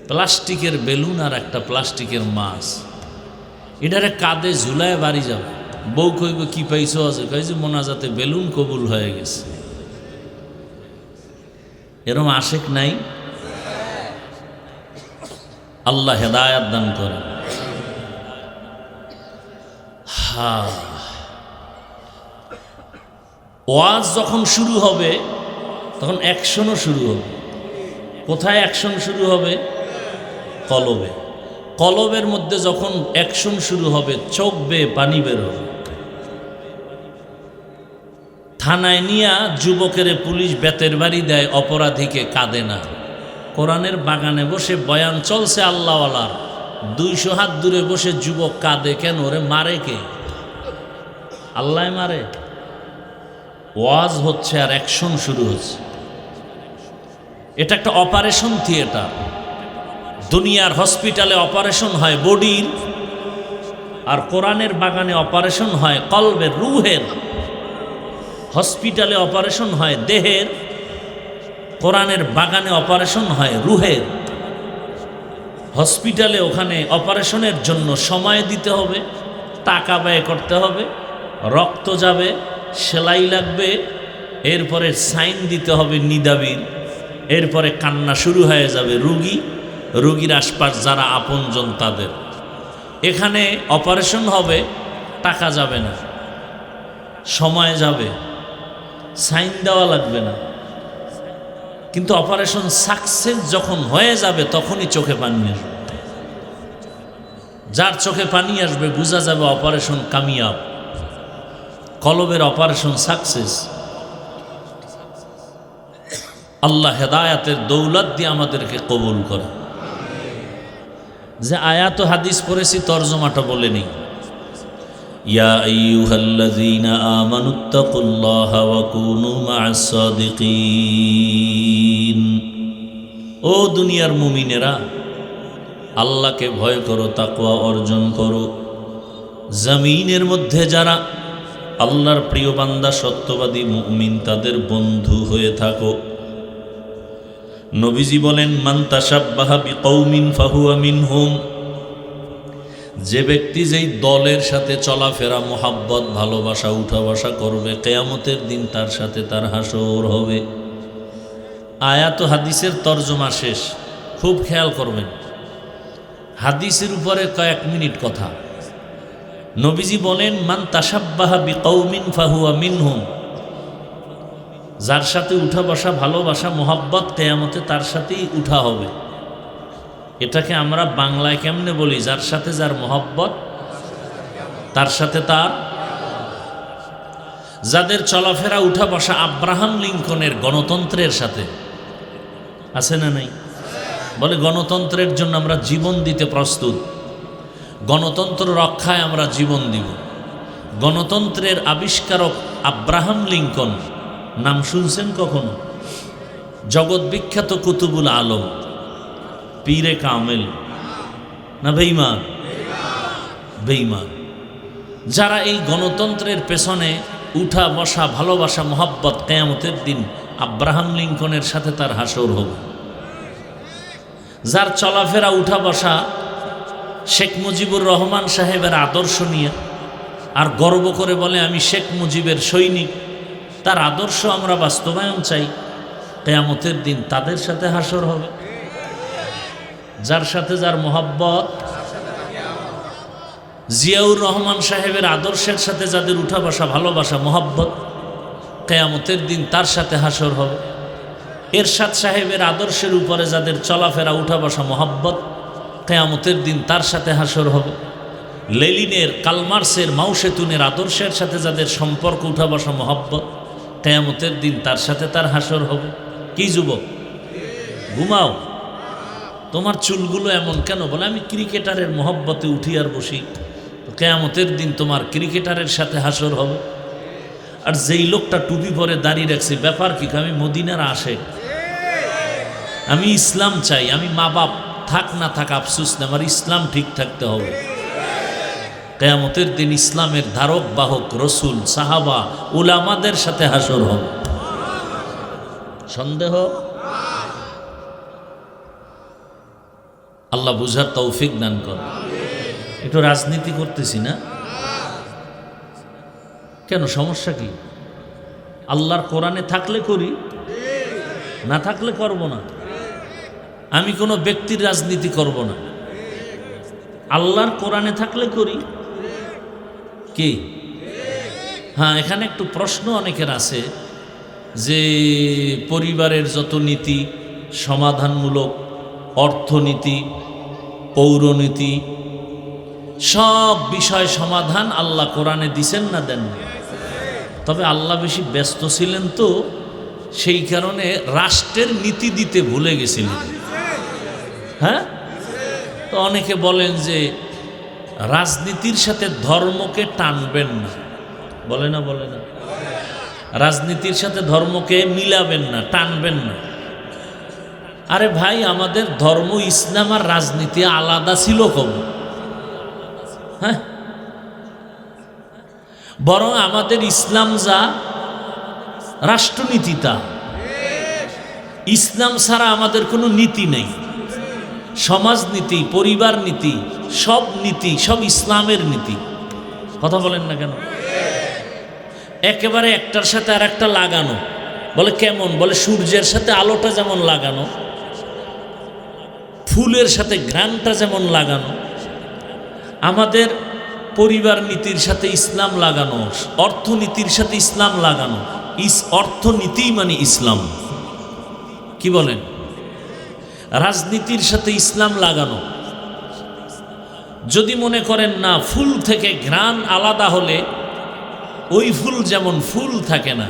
প্লাস্টিকের বেলুন আর একটা প্লাস্টিকের মাছ, এটারে কাঁধে ঝুলায় বাড়ি যাবে। বউ কইব কি পাইছো? আছে কইছে মোনাজাতে বেলুন কবুল হয়ে গেছে। এরম আশেক নাই? আল্লাহ হেদায়াত দান করেন। ওয়াজ যখন শুরু হবে তখন অ্যাকশনও শুরু হবে। কোথায় অ্যাকশন শুরু হবে? কলবে। কলবের মধ্যে যখন অ্যাকশন শুরু হবে, চোখ বেয়ে পানি বের হবে। থানায় নিয়া যুবকের পুলিশ বেতের বাড়ি দেয়, অপরাধীকে কাঁদে না। কোরআনের বাগানে বসে বয়ান চলছে আল্লাহওয়ালার, 200 হাত দূরে বসে যুবক কাঁদে কেন? ওরে মারে কে? আল্লাহ মারে। ওয়াজ হচ্ছে আর অ্যাকশন শুরু হচ্ছে। এটা একটা অপারেশন থিয়েটার। দুনিয়ার হসপিটালে অপারেশন হয় বডির, আর কোরআনের বাগানে অপারেশন হয় কলবের, রুহের। হসপিটালে অপারেশন হয় দেহের, কোরআনের বাগানে অপারেশন হয় রুহের। হসপিটালে ওখানে অপারেশনের জন্য সময় দিতে হবে, টাকা ব্যয় করতে হবে, রক্ত যাবে, সেলাই লাগবে, এরপরে সাইন দিতে হবে নিদাবির, এরপরে কান্না শুরু হয়ে যাবে রুগীর আশপাশ যারা আপনজন তাদের। এখানে অপারেশন হবে, টাকা যাবে না, সময় যাবে, সাইন দেওয়া লাগবে না, কিন্তু অপারেশন সাকসেস যখন হয়ে যাবে তখনই চোখে পানি আসবে। যার চোখে পানি আসবে বোঝা যাবে অপারেশন কামিয়াব, কলবের অপারেশন সাকসেস। আল্লাহ হেদায়াতের দৌলত দিয়ে আমাদেরকে কবুল করে। যে আয়াত ও হাদিস পড়েছি তরজমাটা বলে নেই। ইয়া আইয়ুহাল্লাযীনা আমানুত্তাকুল্লাহা ওয়া কুনু মা'আস সাদিকিন। ও দুনিয়ার মুমিনেরা, আল্লাহকে ভয় করো, তাকওয়া অর্জন করো। জমিনের মধ্যে যারা আল্লাহর প্রিয় বান্দা সত্যবাদী মুমিন তাদের বন্ধু হয়ে থাকো। নবীজি বলেন, মান তাশাব্বাহা বিকৌমিন ফাহুয়া মিনহুম। যে ব্যক্তি যেই দলের সাথে চলাফেরা, মোহাব্বত, ভালোবাসা, উঠা বসা করবে, কিয়ামতের দিন তার সাথে তার হাসর হবে। আয়াত ও হাদিসের তরজমা শেষ, খুব খেয়াল করবেন। হাদিসের উপরে কয়েক মিনিট কথা। নবীজি বলেন, মান তাশাব্বাহা বিকৌমিন ফাহুয়া মিনহুম। যার সাথে উঠা বসা, ভালোবাসা, মোহাব্বত, কিয়ামতে তার সাথেই উঠা হবে। এটাকে আমরা বাংলায় কেমনে বলি? যার সাথে যার মোহাব্বত তার সাথে তার। যাদের চলাফেরা, উঠা বসা আব্রাহাম লিঙ্কনের গণতন্ত্রের সাথে আছে না নাই? বলে গণতন্ত্রের জন্য আমরা জীবন দিতে প্রস্তুত, গণতন্ত্র রক্ষায় আমরা জীবন দিব। গণতন্ত্রের আবিষ্কারক আব্রাহাম লিঙ্কন, নাম শুনছেন কখনো? জগৎ বিখ্যাত কুতুবুল আলম, পীরে কামেল না বেঈমান? বেঈমান। যারা এই গণতন্ত্রের পেছনে উঠা বসা, ভালোবাসা, মোহাব্বত, কিয়ামতের দিন আব্রাহাম লিঙ্কনের সাথে তার হাসর হবে। যার চলাফেরা, উঠা বসা শেখ মুজিবুর রহমান সাহেবের আদর্শ নিয়ে, আর গর্ব করে বলে আমি শেখ মুজিবের সৈনিক, তার আদর্শ আমরা বাস্তবায়ন চাই, কিয়ামতের দিন তাদের সাথে হাসর হবে। যার সাথে যার মোহাব্বত, জিয়াউর রহমান সাহেবের আদর্শের সাথে যাদের উঠা বসা, ভালোবাসা, মোহাব্বত, কিয়ামতের দিন তার সাথে হাসর হবে। এরশাদ সাহেবের আদর্শের উপরে যাদের চলাফেরা, উঠা বসা, মোহাব্বত, কিয়ামতের দিন তার সাথে হাসর হবে। লেলিনের, কালমার্সের, মাওসেতুনের আদর্শের সাথে যাদের সম্পর্ক, উঠা বসা, মোহাব্বত, কিয়ামতের দিন তার সাথে তার হাসর হবে। কি যুবক, ঘুমাও? তোমার চুলগুলো এমন কেন? বলে আমি ক্রিকেটারের মোহব্বতে উঠি আর বসি। তো কিয়ামতের দিন তোমার ক্রিকেটারের সাথে হাসর হবে। আর যেই লোকটা টুপি পরে দাঁড়িয়ে রাখছে, ব্যাপার কি? আমি মদিনার আশেক, আমি ইসলাম চাই, আমি মা বাপ থাক না থাক আফসুস না, আমার ইসলাম ঠিক থাকতে হবে। কিয়ামতের দিন ইসলামের ধারক বাহক রসুল, সাহাবা, উলামাদের সাথে হাসর হবে। সন্দেহ? আল্লাহ বুঝার তৌফিক দান করে। একটু রাজনীতি করতেছি না কেন? সমস্যা কি? আল্লাহর কোরআনে থাকলে করি, না থাকলে করব না। আমি কোনো ব্যক্তির রাজনীতি করব না। আল্লাহর কোরআনে থাকলে করি। কি? হ্যাঁ, এখানে একটু প্রশ্ন অনেকের আছে যে পরিবারের যত নীতি, সমাধানমূলক, অর্থনীতি, পৌরনীতি, সব বিষয় সমাধান আল্লাহ কোরআনে দিছেন না দেন? তবে আল্লাহ বেশি ব্যস্ত ছিলেন তো, সেই কারণে রাষ্ট্রের নীতি দিতে ভুলে গেছিলেন। হ্যাঁ, তো অনেকে বলেন যে রাজনীতির সাথে ধর্মকে টানবেন না, বলে না? বলে না? রাজনীতির সাথে ধর্মকে মিলাবেন না, টানবেন না। আরে ভাই, আমাদের ধর্ম ইসলাম আর রাজনীতি আলাদা ছিল কবে? হ্যাঁ, বরং আমাদের ইসলাম যা, রাষ্ট্রনীতিটা। ইসলাম ছাড়া আমাদের কোনো নীতি নেই। সমাজনীতি, পরিবার নীতি, সব নীতি সব ইসলামের নীতি। কথা বলেন না কেন? একেবারে একটার সাথে আর একটা লাগানো। বলে কেমন? বলে সূর্যের সাথে আলোটা যেমন লাগানো, ফুলের সাথে ঘ্রাণটা যেমন লাগানো, আমাদের পরিবার নীতির সাথে ইসলাম লাগানো, অর্থনীতির সাথে ইসলাম লাগানো। অর্থনীতি মানে ইসলাম। কি বলেন? রাজনীতির সাথে ইসলাম লাগানো। যদি মনে করেন না ফুল থেকে ঘ্রাণ আলাদা হলে ওই ফুল যেমন ফুল থাকে না,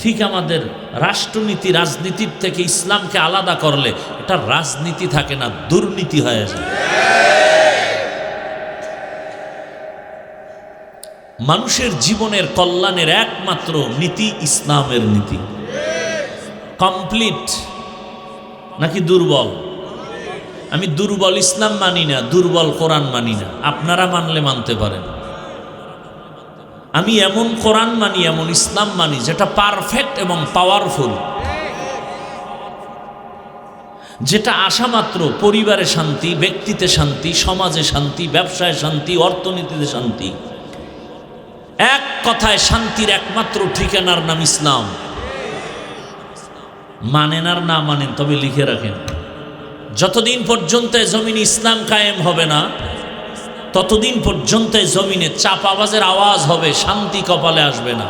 ঠিক আমাদের রাষ্ট্রনীতি রাজনীতির থেকে ইসলামকে আলাদা করলে এটা রাজনীতি থাকে না, দুর্নীতি হয়ে যায়। মানুষের জীবনের কল্যাণের একমাত্র নীতি ইসলামের নীতি। কমপ্লিট নাকি দুর্বল? আমি দুর্বল ইসলাম মানি না, দুর্বল কোরআন মানি না। আপনারা মানলে মানতে পারেন। আমি এমন কোরআন মানি, এমন ইসলাম মানি যেটা পারফেক্ট এবং পাওয়ারফুল, যেটা আসা মাত্র পরিবারে শান্তি, ব্যক্তিতে শান্তি, সমাজে শান্তি, ব্যবসায় শান্তি, অর্থনীতিতে শান্তি। এক কথায় শান্তির একমাত্র ঠিকানার নাম ইসলাম। মানেন আর না মানেন, তবে লিখে রাখেন, যতদিন পর্যন্ত জমিনে ইসলাম কায়েম হবে না ততদিন পর্যন্ত জমিনে চাপাবাজের আওয়াজ হবে, শান্তি কপালে আসবে না।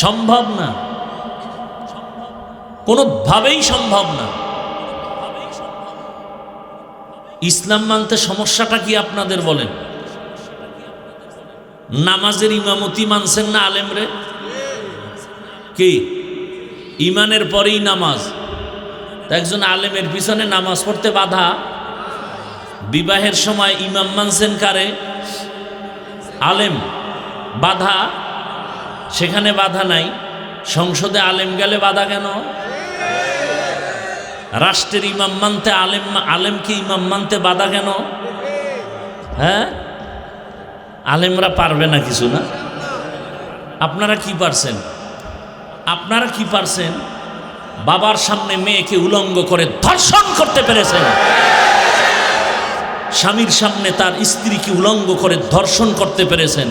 সম্ভব না, কোনোভাবেই সম্ভব না। ইসলাম মানতে সমস্যাটা কি আপনাদের বলেন? নামাজের ইমামতি মানছেন না আলেমরে? কি ইমানের পরেই নামাজ? একজন আলেমের পিছনে নামাজ পড়তে বাধা? বিবাহের সময় ইমাম মানছেন কারে? আলেম। বাধা? সেখানে বাধা নাই। সংসদে আলেম গেলে বাধা কেন? রাষ্ট্রের ইমাম মানতে আলেমকে ইমাম মানতে বাধা কেন? হ্যাঁ, আলেমরা পারবে না কিছু না? আপনারা কি পারছেন? আপনারা কি পারছেন? বাবার সামনে মেয়েকে উলঙ্গ করে ধর্ষণ করতে পেরেছেন। স্বামীর সামনে তার স্ত্রীকে উলঙ্গ করে ধর্ষণ করতে পেরেছেন।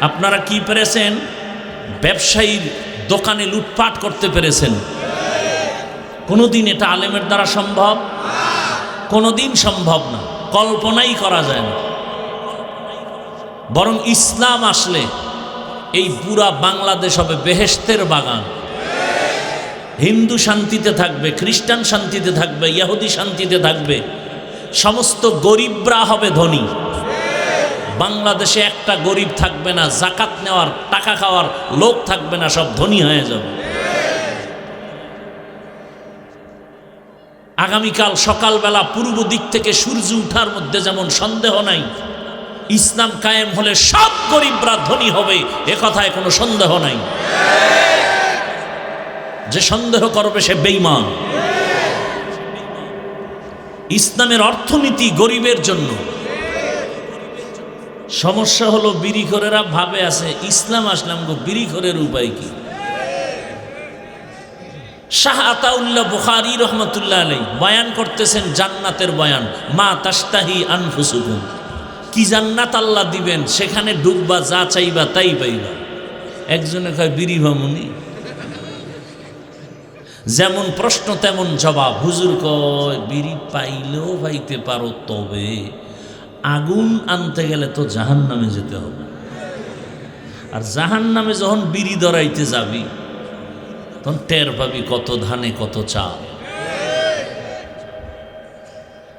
আপনারা কি পেরেছেন? ব্যবসায়ীর দোকানে লুটপাট করতে পেরেছেন। কোনোদিন এটা আলেমের দ্বারা সম্ভব? কোনোদিন সম্ভব না, কল্পনাই করা যায় না। বরং ইসলাম আসলে এই পুরা বাংলাদেশ হবে বেহেশতের বাগান। হিন্দু শান্তিতে থাকবে, খ্রিস্টান শান্তিতে থাকবে, ইহুদি শান্তিতে থাকবে, সমস্ত গরিবরা হবে ধনী। বাংলাদেশে একটা গরিব থাকবে না, জাকাত নেওয়ার টাকা খাওয়ার লোক থাকবে না, সব ধনী হয়ে যাবে। আগামীকাল সকালবেলা পূর্ব দিক থেকে সূর্য উঠার মধ্যে যেমন সন্দেহ নাই, ইসলাম কায়েম হলে সব গরিবরা ধনী হবে, এ কথায় কোনো সন্দেহ নাই। যে সন্দেহ করবে সে বেঈমান। ইসলামের অর্থনীতি গরিবের জন্য। সমস্যা হলো বিড়িখোরেরা ভাবে আছে ইসলাম আসলাম গো, বিড়িখোরের উপায় কি? শাহ আতাউল্লাহ বুখারী রহমতুল্লাহ আলাইহি বয়ান করতেছেন জান্নাতের বয়ান। মা তাশতাহি আনফুসুকুম, কি জান্নাত আল্লাহ দিবেন, সেখানে ডুববা, যা চাইবা তাই পাইবা। একজনে কয় বিড়ি ভামুনি। যেমন প্রশ্ন তেমন জবাব। হুজুর কয় বিড়ি পাইলেও পাইতে পারো, তবে আগুন আনতে গেলে তো জাহান্নামে যেতে হবে। আর জাহান্নামে যখন বিড়ি ধরাইতে যাবি তখন টের পাবি কত ধানে কত চাল।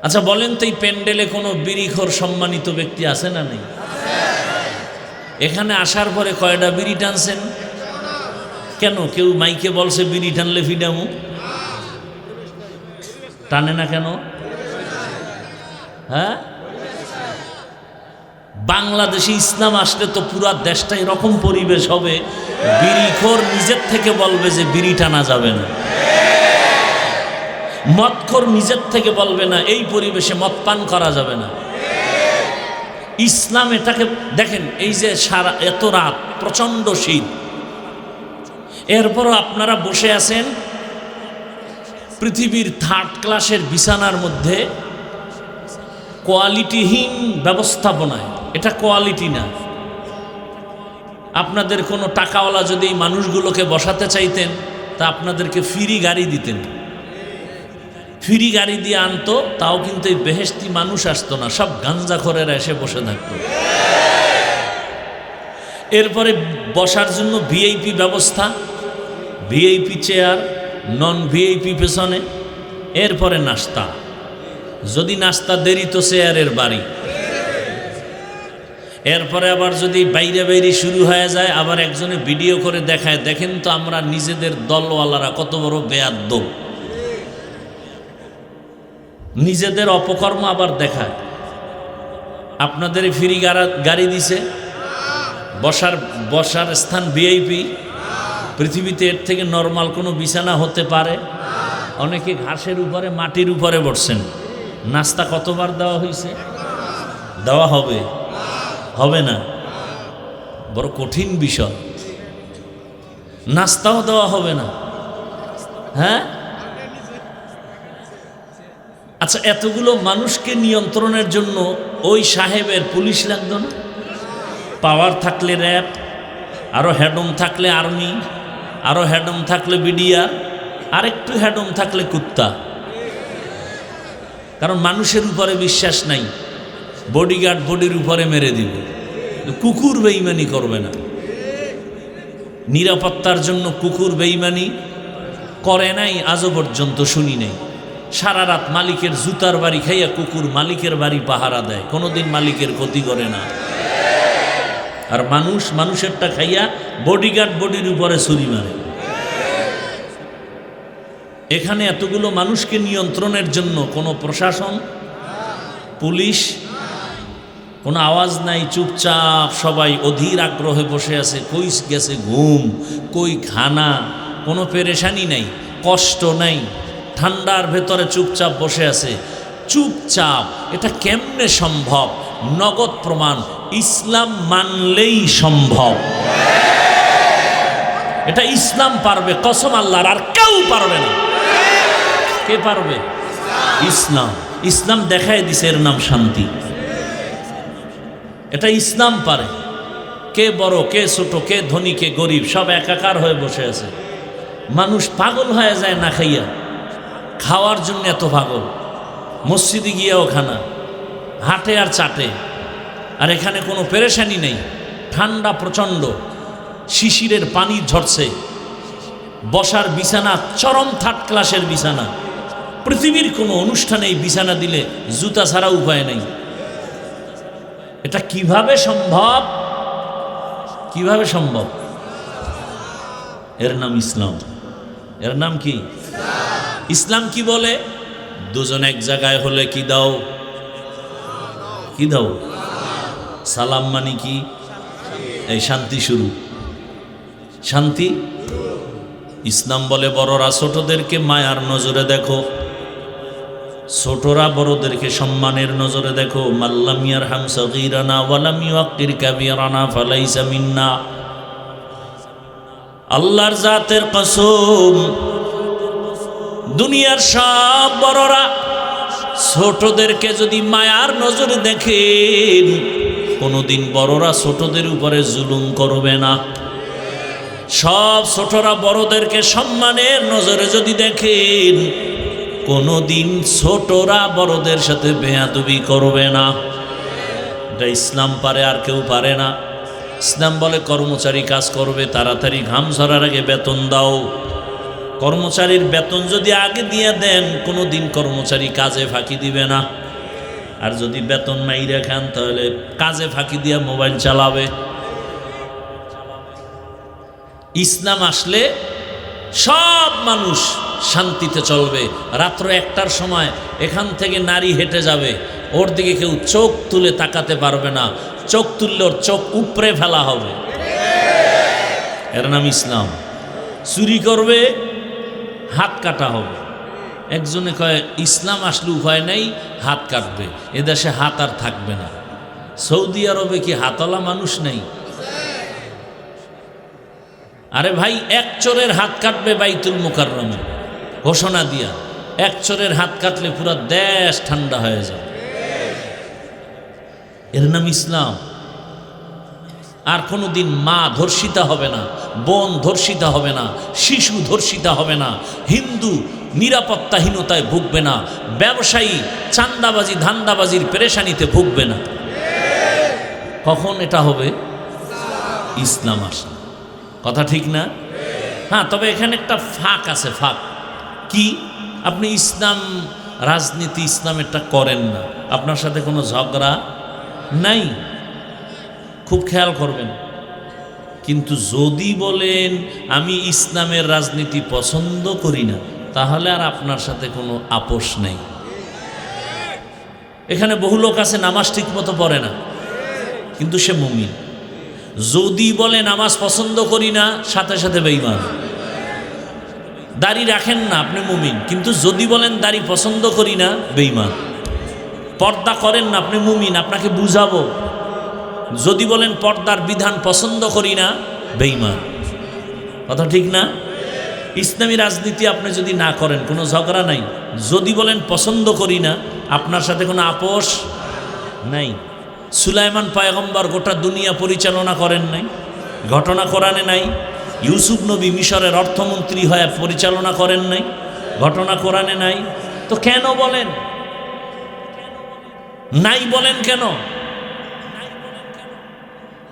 আচ্ছা বলেন তো, এই প্যান্ডেলে কোনো বিড়িখোর সম্মানিত ব্যক্তি আছে না নেই? এখানে আসার পরে কয়টা বিড়ি টানছেন? কেন কেউ মাইকে বলছে বিড়ি টানলে ফিডামু? টানে না কেন? হ্যাঁ, বাংলাদেশে ইসলাম আসলে তো পুরা দেশটা এরকম পরিবেশ হবে, বিড়িখোর নিজের থেকে বলবে যে বিড়ি টানা যাবে না, মদখোর নিজের থেকে বলবে না এই পরিবেশে মদ পান করা যাবে না। ইসলাম এটাকে দেখেন, এই যে সারা এত রাত প্রচণ্ড শীত, এরপরও আপনারা বসে আছেন পৃথিবীর থার্ড ক্লাসের বিছানার মধ্যে, কোয়ালিটিহীন ব্যবস্থাপনায়। এটা কোয়ালিটি না। আপনাদের কোনো টাকাওয়ালা যদি এই মানুষগুলোকে বসাতে চাইতেন তা আপনাদেরকে ফ্রি গাড়ি দিতেন, ফ্রি গাড়ি দিয়ে আনতো, তাও কিন্তু এই বেহেশতি মানুষ আসতো না, সব গাঞ্জাখোরেরা এসে বসে থাকতো। এরপরে বসার জন্য ভিআইপি ব্যবস্থা, ভিআইপি চেয়ার, নন ভিআইপি পেছনে, এরপরে নাস্তা, যদি নাস্তা দেরি তো চেয়ারের বাড়ি, এরপরে আবার যদি বাইরে বাইরে শুরু হয়ে যায় আবার একজনে ভিডিও করে দেখায়, দেখেন তো আমরা নিজেদের দলওয়ালারা কত বড় বেয়াদ্দব, নিজেদের অপকর্ম আবার দেখায়। আপনাদের ফ্রি গাড়ি দিছে, বসার স্থান ভিআইপি, পৃথিবীতে এর থেকে নরমাল কোনো বিছানা হতে পারে? অনেকে ঘাসের উপরে মাটির উপরে বসছেন। নাস্তা কতবার দেওয়া হয়েছে? দেওয়া হবে? হবে না? বড় কঠিন বিষয়। নাস্তাও দেওয়া হবে না? হ্যাঁ, আচ্ছা, এতগুলো মানুষকে নিয়ন্ত্রণের জন্য ওই সাহেবের পুলিশ লাগতো না? পাওয়ার থাকলে র্যাব, আরো হেডম থাকলে আর্মি, আরো হেডম থাকলে বিডিআর, আর একটু হেডম থাকলে কুত্তা। কারণ মানুষের উপরে বিশ্বাস নাই, বডিগার্ড বডির উপরে মেরে দিবে। কুকুর বেঈমানি করবে না, নিরাপত্তার জন্য কুকুর বেঈমানি করে নাই, আজও পর্যন্ত শুনি নাই। সারা রাত মালিকের জুতার বাড়ি খাইয়া কুকুর মালিকের বাড়ি পাহারা দেয়, কোনোদিন মালিকের ক্ষতি করে না। আর মানুষেরটা খাইয়া বডিগার্ড বডির উপরে ছুরি মারে। এখানে এতগুলো মানুষকে নিয়ন্ত্রণের জন্য কোনো প্রশাসন, পুলিশ, কোনো আওয়াজ নাই, চুপচাপ সবাই অধীর আগ্রহে বসে আছে। কই গেছে ঘুম, কই খানা, কোনো পেরেশানি নাই, কষ্ট নাই, ঠান্ডার ভেতরে চুপচাপ বসে আছে। চুপচাপ এটা কেমনে সম্ভব? নগদ প্রমাণ, ইসলাম মানলেই সম্ভব। এটা ইসলাম পারবে, কসম আল্লাহর, আর কেউ পারবে না। কে পারবে? ইসলাম। ইসলাম দেখায় দিছে, এর নাম শান্তি। এটা ইসলাম পারে। কে বড়, কে ছোট, কে ধনী, কে গরিব, সব একাকার হয়ে বসে আছে। মানুষ পাগল হয়ে যায় না খাইয়া, খাওয়ার জন্য এত পাগল। মসজিদে গিয়েও খানা, হাটে আর চাটে। আর এখানে কোনো পেরেশানি নেই, ঠান্ডা প্রচণ্ড, শিশিরের পানি ঝরছে, বসার বিছানা চরম থার্ড ক্লাসের বিছানা। পৃথিবীর কোনো অনুষ্ঠানে এই বিছানা দিলে জুতা ছাড়া উপায় নেই। এটা কিভাবে সম্ভব? কিভাবে সম্ভব? এর নাম ইসলাম। এর নাম কি? ইসলাম কি বলে? দুজন এক জায়গায় হলে কি দাও? কি দাও? সালাম মানে কি? এই শান্তি শুরু, শান্তি। ইসলাম বলে বড়রা ছোটদেরকে মায়ার নজরে দেখো, ছোটরা বড়দেরকে সম্মানের নজরে দেখো। মাল্লাম ইয়ারহাম সগীরানা ওয়ালাম ইউআক্কির কাবীরানা ফালাইসা মিন্না। আল্লাহর জাতের কসম, দুনিয়ার সব বড়রা ছোটদেরকে যদি মায়ার নজরে দেখেন, কোনোদিন বড়রা ছোটদের উপরে জুলুম করবে না। সব ছোটরা বড়দেরকে সম্মানের নজরে যদি দেখেন, কোনোদিন ছোটরা বড়দের সাথে বেয়াদবি করবে না। এটা ইসলাম পারে, আর কেউ পারে না। ইসলাম বলে কর্মচারী কাজ করবে, তাড়াতাড়ি ঘাম ঝরার আগে বেতন দাও। কর্মচারীর বেতন যদি আগে দিয়ে দেন, কোনোদিন কর্মচারী কাজে ফাঁকি দিবে না। আর যদি বেতন মাইরা খান, তাহলে কাজে ফাঁকি দিয়ে মোবাইল চালাবে। ইসলাম আসলে সব মানুষ শান্তিতে চলবে। রাত্র 1টার সময় এখান থেকে নারী হেঁটে যাবে, ওর দিকে কেউ চোখ তুলে তাকাতে পারবে না। চোখ তুললে ওর চোখ উপড়ে ফেলা হবে। এর নাম ইসলাম। চুরি করবে, হাত কাটা হবে। একজনে কয় ইসলাম আসলে উপায় নেই, হাত কাটবে। এদেশে হাত আর থাকবে না। সৌদি আরবে কি হাতওয়ালা মানুষ নেই? আরে ভাই, এক চোরের হাত কাটবে বাইতুল মুকাররমে ঘোষণা দিয়া, এক চোরের হাত কাটলে পুরো দেশ ঠান্ডা হয়ে যায়। এর নাম ইসলাম। আর কোনোদিন মা ধর্ষিতা হবে না, বোন ধর্ষিতা হবে না, শিশু ধর্ষিতা হবে না, হিন্দু নিরাপত্তাহীনতায় ভুগবে না, ব্যবসায়ী চান্দাবাজি ধান্দাবাজির পেরেশানিতে ভুগবে না। কখন এটা হবে? ইসলাম আসে। কথা ঠিক না? হ্যাঁ, তবে এখানে একটা ফাঁক আছে। ফাঁক কি? আপনি ইসলাম রাজনীতি ইসলামেরটা করেন না, আপনার সাথে কোনো ঝগড়া নাই, খুব খেয়াল করবেন। কিন্তু যদি বলেন আমি ইসলামের রাজনীতি পছন্দ করি না, তাহলে আর আপনার সাথে কোনো আপোষ নেই। এখানে বহু লোক আছে নামাজ ঠিক মতো পড়ে না, কিন্তু সে মুমিন। যদি বলে নামাজ পছন্দ করি না, সাথে সাথে বেঈমান। দাড়ি রাখেন না, আপনি মুমিন, কিন্তু যদি বলেন দাড়ি পছন্দ করি না, বেঈমান। পর্দা করেন না, আপনি মুমিন, আপনাকে বুঝাবো। যদি বলেন পর্দার বিধান পছন্দ করি না, বেঈমান। কথা ঠিক না? ইসলামী রাজনীতি আপনি যদি না করেন, কোনো ঝগড়া নাই। যদি বলেন পছন্দ করি না, আপনার সাথে কোনো আপোষ নাই। সুলাইমান পয়গম্বর গোটা দুনিয়া পরিচালনা করেন নাই, ঘটনা কোরআনে নাই। ইউসুফ নবী মিশরের অর্থমন্ত্রী হয়ে পরিচালনা করেন নাই, ঘটনা কোরআনে নাই। তো কেন বলেন নাই? বলেন কেন?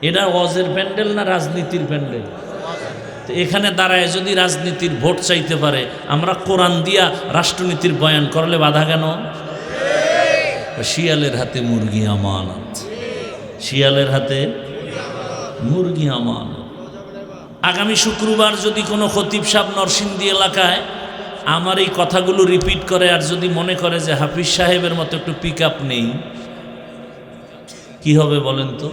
এটা ওয়াজের প্যান্ডেল না রাজনীতির প্যান্ডেল? তো এখানে দাঁড়ায় যদি রাজনীতির ভোট চাইতে পারে, আমরা কোরআন দিয়া রাষ্ট্রনীতির বয়ান করলে বাধা কেন? শিয়ালের হাতে মুরগি আমানত, শিয়ালের হাতে মুরগি আমানত। আগামী শুক্রবার যদি কোনো খতিব সাহেব নরসিংদী এলাকায় আমার এই কথাগুলো রিপিট করে, আর যদি মনে করে যে হাফিজ সাহেবের মতো একটু পিক আপ নেই, কি হবে বলেন তো?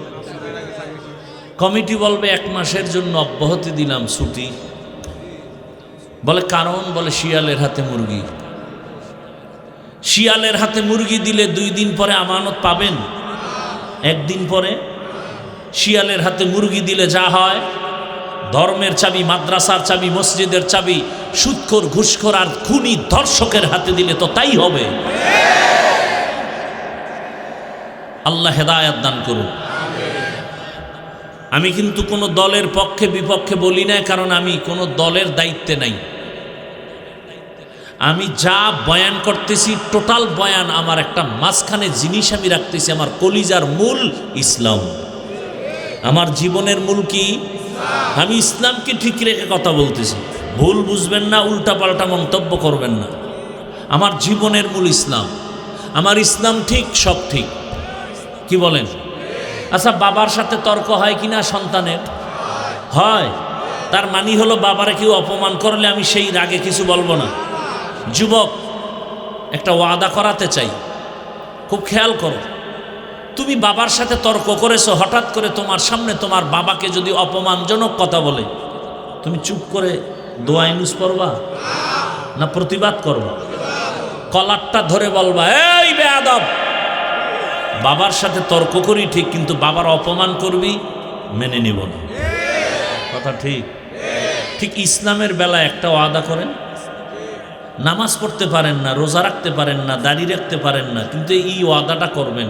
কমিটি বলবে 1 মাসের জন্য অব্যাহতি দিলাম, ছুটি। বলে কারণ? বলে শিয়ালের হাতে মুরগি। শিয়ালের হাতে মুরগি দিলে 2 দিন পরে আমানত পাবেন? 1 দিন পরে? শিয়ালের হাতে মুরগি দিলে যা হয়, ধর্মের চাবি, মাদ্রাসার চাবি, মসজিদের চাবি সুদখোর, ঘুষখোর আর খুনি ধর্ষকের হাতে দিলে তো তাই হবে। আল্লাহ হেদায়েত দান করুন। আমি কিন্তু কোনো দলের পক্ষে বিপক্ষে বলি না, কারণ আমি কোনো দলের দায়িত্বে নাই। আমি যা বয়ান করতেছি, টোটাল বয়ান আমার একটা মাঝখানে জিনিস আমি রাখতেছি, আমার কলিজার মূল ইসলাম। আমার জীবনের মূল কি? আমি ইসলামকে ঠিক রেখে কথা বলতেছি। ভুল বুঝবেন না, উল্টাপাল্টা মন্তব্য করবেন না। আমার জীবনের মূল ইসলাম। আমার ইসলাম ঠিক, সব ঠিক। কি বলেন? আচ্ছা, বাবার সাথে তর্ক হয় কিনা সন্তানের? হয়। তার মানে হলো বাবারে কেউ অপমান করলে আমি সেই রাগে কিছু বলবো না। যুবক, একটা ওয়াদা করাতে চাই, খুব খেয়াল করো। তুমি বাবার সাথে তর্ক করেছো, হঠাৎ করে তোমার সামনে তোমার বাবাকে যদি অপমানজনক কথা বলে, তুমি চুপ করে দোয়া ইনুস পড়বা না প্রতিবাদ করবা? কলারটা ধরে বলবা, এই বেয়াদব, বাবার সাথে তর্ক করি ঠিক, কিন্তু বাবার অপমান করবি, মেনে নিব না। কথা ঠিক? ঠিক ইসলামের বেলা একটা ওয়াদা করেন। নামাজ পড়তে পারেন না, রোজা রাখতে পারেন না, দাড়ি রাখতে পারেন না, কিন্তু এই ওয়াদাটা করবেন।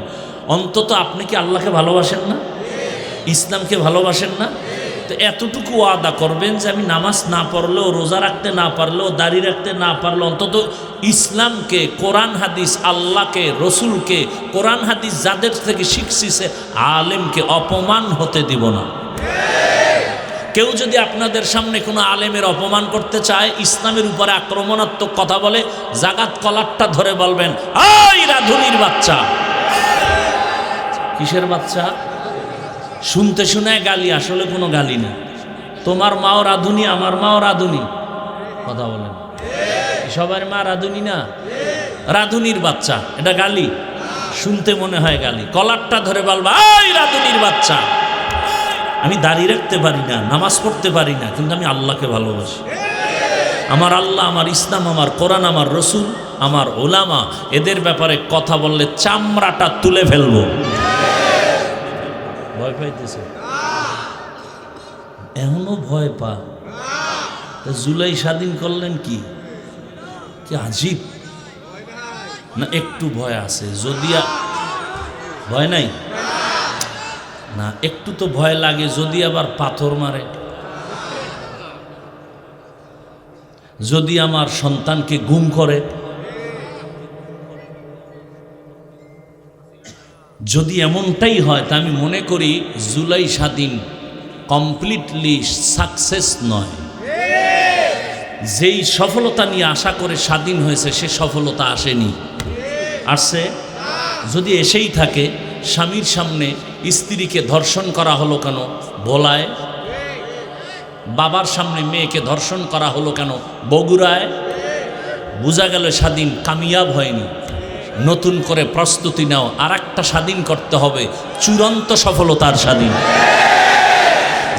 অন্তত আপনি কি আল্লাহকে ভালোবাসেন না? ইসলামকে ভালোবাসেন না? তো এতটুকু ওয়াদা করবেন যে আমি নামাজ না পড়লেও, রোজা রাখতে না পারলেও, দাড়ি রাখতে না পারলেও অন্তত ইসলামকে, কোরআন হাদিস, আল্লাহকে, রসুলকে, কোরআন হাদিস যাদের থেকে শিখছি সে আলেমকে অপমান হতে দিব না। কেউ যদি আপনাদের সামনে কোনো আলেমের অপমান করতে চায়, ইসলামের উপরে আক্রমণাত্মক কথা বলে, জাগাত কলারটা ধরে বলবেন, ওই রাধুনির বাচ্চা। কিসের বাচ্চা? শুনতে শুনে গালি, আসলে কোনো গালি না। তোমার মাও রাধুনি, আমার মাও রাধুনি। কথা বলেন, সবার মা রাধুনি না? রাধুনির বাচ্চা, এটা গালি? শুনতে মনে হয় গালি। কলারটা ধরে বলবা, ওই রাধুনির বাচ্চা। আমি দাঁড়িয়ে রাখতে পারি না, নামাজ পড়তে পারি না, কিন্তু আমি আল্লাহকে ভালোবাসি। আমার আল্লাহ, আমার ইসলাম, আমার কোরআন, আমার রসুল, আমার ওলামা, এদের ব্যাপারে কথা বললে চামড়াটা তুলে ফেলবো। ভয় পাইতেছে? এখনো ভয় পা? জুলাই স্বাধীন করলেন কি আজীব না? একটু ভয় আছে? যদি ভয় নাই না, একটু তো ভয় লাগে যদি আবার পাথর মারে, যদি আমার সন্তানকে গুম করে, যদি এমনটাই হয় তা আমি মনে করি জুলাই স্বাধীন কমপ্লিটলি সাকসেস নয়। যেই সফলতা নিয়ে আশা করে স্বাধীন হয়েছে সে সফলতা আসেনি, আসছে। যদি এসেই থাকে, স্বামীর সামনে স্ত্রীকে ধর্ষণ করা হলো কেন ভোলায়? বাবার সামনে মেয়েকে ধর্ষণ করা হলো কেন বগুড়ায়? বোঝা গেল স্বাধীন কামিয়াব হয়নি। নতুন করে প্রস্তুতি নাও, আর একটা স্বাধীন করতে হবে, চূড়ান্ত সফলতার স্বাধীন।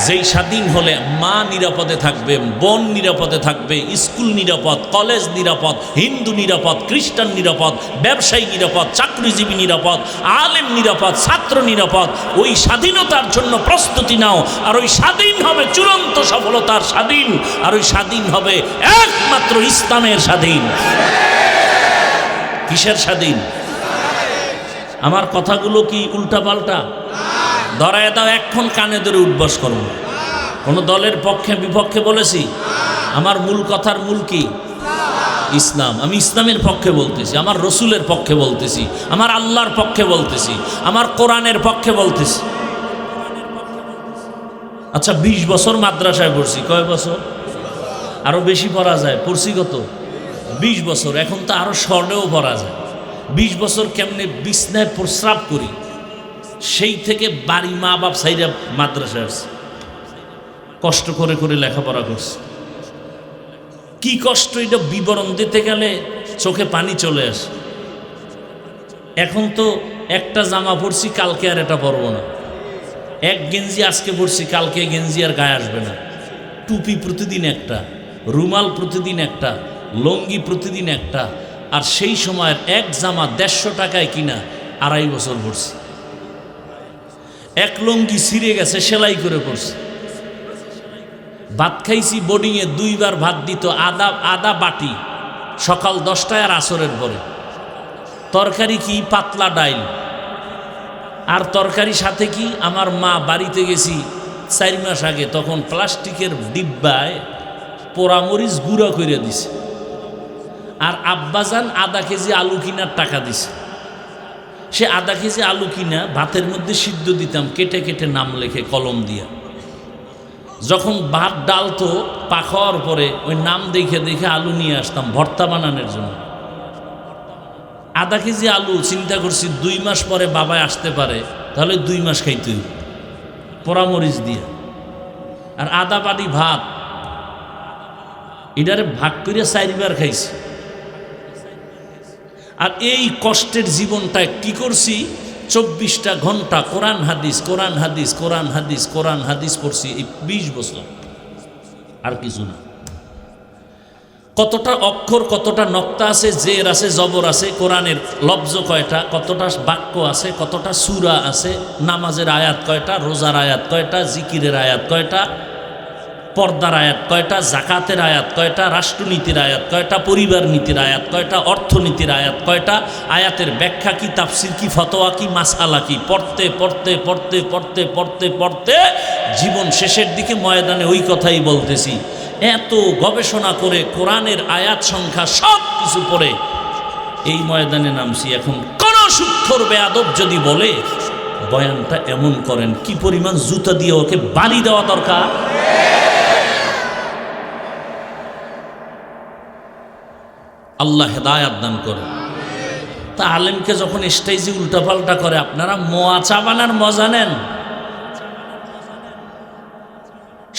যেই স্বাধীন হলে মা নিরাপদে থাকবে, বোন নিরাপদে থাকবে, স্কুল নিরাপদ, কলেজ নিরাপদ, হিন্দু নিরাপদ, খ্রিস্টান নিরাপদ, ব্যবসায়ী নিরাপদ, চাকরিজীবী নিরাপদ, আলেম নিরাপদ, ছাত্র নিরাপদ। ওই স্বাধীনতার জন্য প্রস্তুতি নাও, আর ওই স্বাধীন হবে চূড়ান্ত সফলতার স্বাধীন, আর ওই স্বাধীন হবে একমাত্র ইসলামের স্বাধীন। কিসের স্বাধীন? আমার কথাগুলো কি উল্টাপাল্টা? ধরায় দাও, এখন কানে ধরে উঠবাস করব। কোনো দলের পক্ষে বিপক্ষে বলেছি? আমার মূল কথার মূল কি? ইসলাম। আমি ইসলামের পক্ষে বলতেছি, আমার রসুলের পক্ষে বলতেছি, আমার আল্লাহর পক্ষে বলতেছি, আমার কোরআনের পক্ষে বলতেছি। আচ্ছা, 20 বছর মাদ্রাসায় পড়ছি। কয় বছর? আরো বেশি পড়া যায়। পড়ছি কত? 20 বছর। এখন তো আরো স্বর্ণেও পড়া যায়। 20 বছর কেমনে বিছনায় প্রস্রাব করি, সেই থেকে বাড়ি মা বাপ সাইরা মাদ্রাসায় আসছে, কষ্ট করে করে লেখাপড়া করছে। কি কষ্ট এটা বিবরণ দিতে গেলে চোখে পানি চলে আসে। এখন তো একটা জামা পরছি, কালকে আর এটা পরবো না। এক গেঞ্জি আজকে পরছি, কালকে গেঞ্জি আর গায়ে আসবে না। টুপি প্রতিদিন একটা, রুমাল প্রতিদিন একটা, লঙ্গি প্রতিদিন একটা। আর সেই সময়ের এক জামা 150 টাকায় কিনা 2.5 বছর পরছি। এক লঙ্গি ছিঁড়ে গেছে, সেলাই করে পড়ছে। ভাত খাইছি বোর্ডিংয়ে, 2 বার ভাত দিত, আদা বাটি, সকাল 10টায় আর আসরের পরে। তরকারি কি? পাতলা ডাইল। আর তরকারি সাথে কি? আমার মা বাড়িতে গেছি 4 মাস আগে, তখন প্লাস্টিকের ডিব্বায় পোড়ামরিচ গুঁড়া করে দিছে। আর আব্বাজান আধা কেজি আলু কিনার টাকা দিছে। সে আধা কেজি আলু কিনা ভাতের মধ্যে সিদ্ধ দিতাম, কেটে কেটে নাম লেখে কলম দিয়া। যখন ভাত ডালতো পাখার পরে ওই নাম দেখে দেখে আলু নিয়ে আসতাম ভর্তা বানানোর জন্য। আধা কেজি আলু চিন্তা করছি 2 মাস পরে বাবায় আসতে পারে, তাহলে 2 মাস খাইতে হইব পোড়ামরিচ দিয়া। আর আধা বাটি ভাত, এটারে ভাগ করে 4 বার খাইছি। আর এই কষ্টের জীবনটায় কি করছি? 24টা ঘন্টা কোরআন হাদিস, কোরআন হাদিস, কোরআন হাদিস, কোরআন হাদিস পড়ছি এই 20 বছর, আর কিছু না। কতটা অক্ষর, কতটা নক্তা আছে, জের আছে, জবর আছে, কোরআনের লফজ কয়টা, কতটা বাক্য আছে, কতটা সূরা আছে, নামাজের আয়াত কয়টা, রোজার আয়াত কয়টা, জিকিরের আয়াত কয়টা, পর্দার আয়াত কয়টা, জাকাতের আয়াত কয়টা, রাষ্ট্রনীতির আয়াত কয়টা, পরিবার নীতির আয়াত কয়টা, অর্থনীতির আয়াত কয়টা, আয়াতের ব্যাখ্যা কি, তাফসির কি, ফতোয়া কি, মাসআলা কি, পড়তে পড়তে পড়তে পড়তে পড়তে পড়তে জীবন শেষের দিকে ময়দানে ওই কথাই বলতেছি। এত গবেষণা করে কোরআনের আয়াত সংখ্যা সব কিছু পড়ে এই ময়দানে নামছি। এখন কোন সূক্ষ্ম বেয়াদব যদি বলে বয়ানটা এমন করেন, কি পরিমাণ জুতা দিয়ে ওকে বাড়ি দেওয়া দরকার। আল্লাহ হেদায়াত দান করে। তা আলেমকে যখন স্টেজে উল্টাপাল্টা করে, আপনারা মোয়া চা বানার মজা নেন।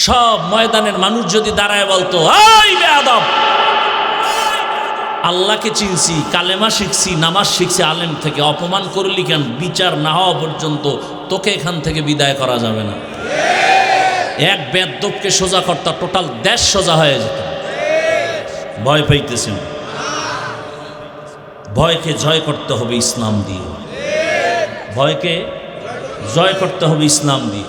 সব ময়দানের মানুষ যদি দাঁড়ায় বলতো, এই বেয়াদব, আল্লাহকে চিনছি, কালেমা শিখছি, নামাজ শিখছি, আলেম থেকে অপমান করলি কেন? বিচার না হওয়া পর্যন্ত তোকে এখান থেকে বিদায় করা যাবে না। এক বেয়াদবকে সোজা করতা, টোটাল দেশ সোজা হয়ে যেত। ভয় পাইতেছেন? ভয়কে জয় করতে হবে ইসলাম দিয়ে। ভয়কে জয় করতে হবে ইসলাম দিয়ে।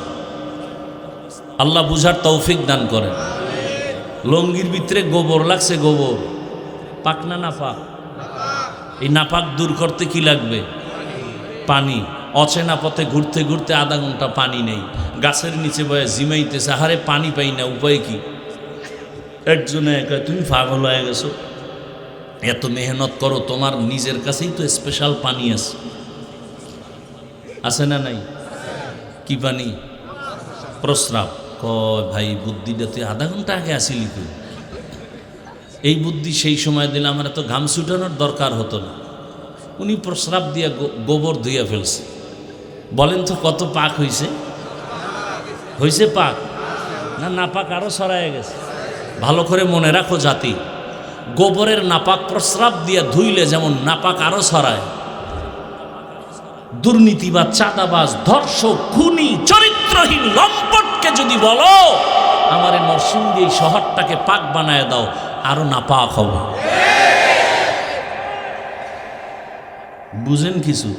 আল্লাহ বুঝার তৌফিক দান করেন। লঙ্গির ভিতরে গোবর লাগছে, গোবর পাক না নাপাক? এই নাপাক দূর করতে কি লাগবে? পানি। অচেনা পথে ঘুরতে ঘুরতে আধা ঘন্টা পানি নেই, গাছের নিচে বয়ে জিমাইতেছে, হারে পানি পাই না, উপায় কি? একজনে কয় তুমি পাগল হয়ে গেছো, এত মেহনত করো, তোমার নিজের কাছেই তো স্পেশাল পানি আছে না নাই? কি পানি? প্রস্রাব। কয় ভাই বুদ্ধিটা তুই আধা ঘন্টা আগে আসিলি তুই, এই বুদ্ধি সেই সময় দিলে আমার এত ঘাম ছুটানোর দরকার হতো না। উনি প্রস্রাব দিয়ে গোবর ধুইয়া ফেলছে। বলেন তো কত পাক হয়েছে? হয়েছে পাক না নাপাক আরো ছড়ায় গেছে? ভালো করে মনে রাখো জাতি, গোবরের নাপাক প্রস্রাব দিয়ে ধুইলে যেমন নাপাক আরো ছড়ায়, দুর্নীতিবাজ, চাঁদাবাজ, ধর্ষক, খুনি, চরিত্রহীন লম্পটকে যদি বলো আমার এই নরসিংদী এই শহরটাকে পাক বানায় দাও, আরো নাপাক হবে। বুঝেন কিছু?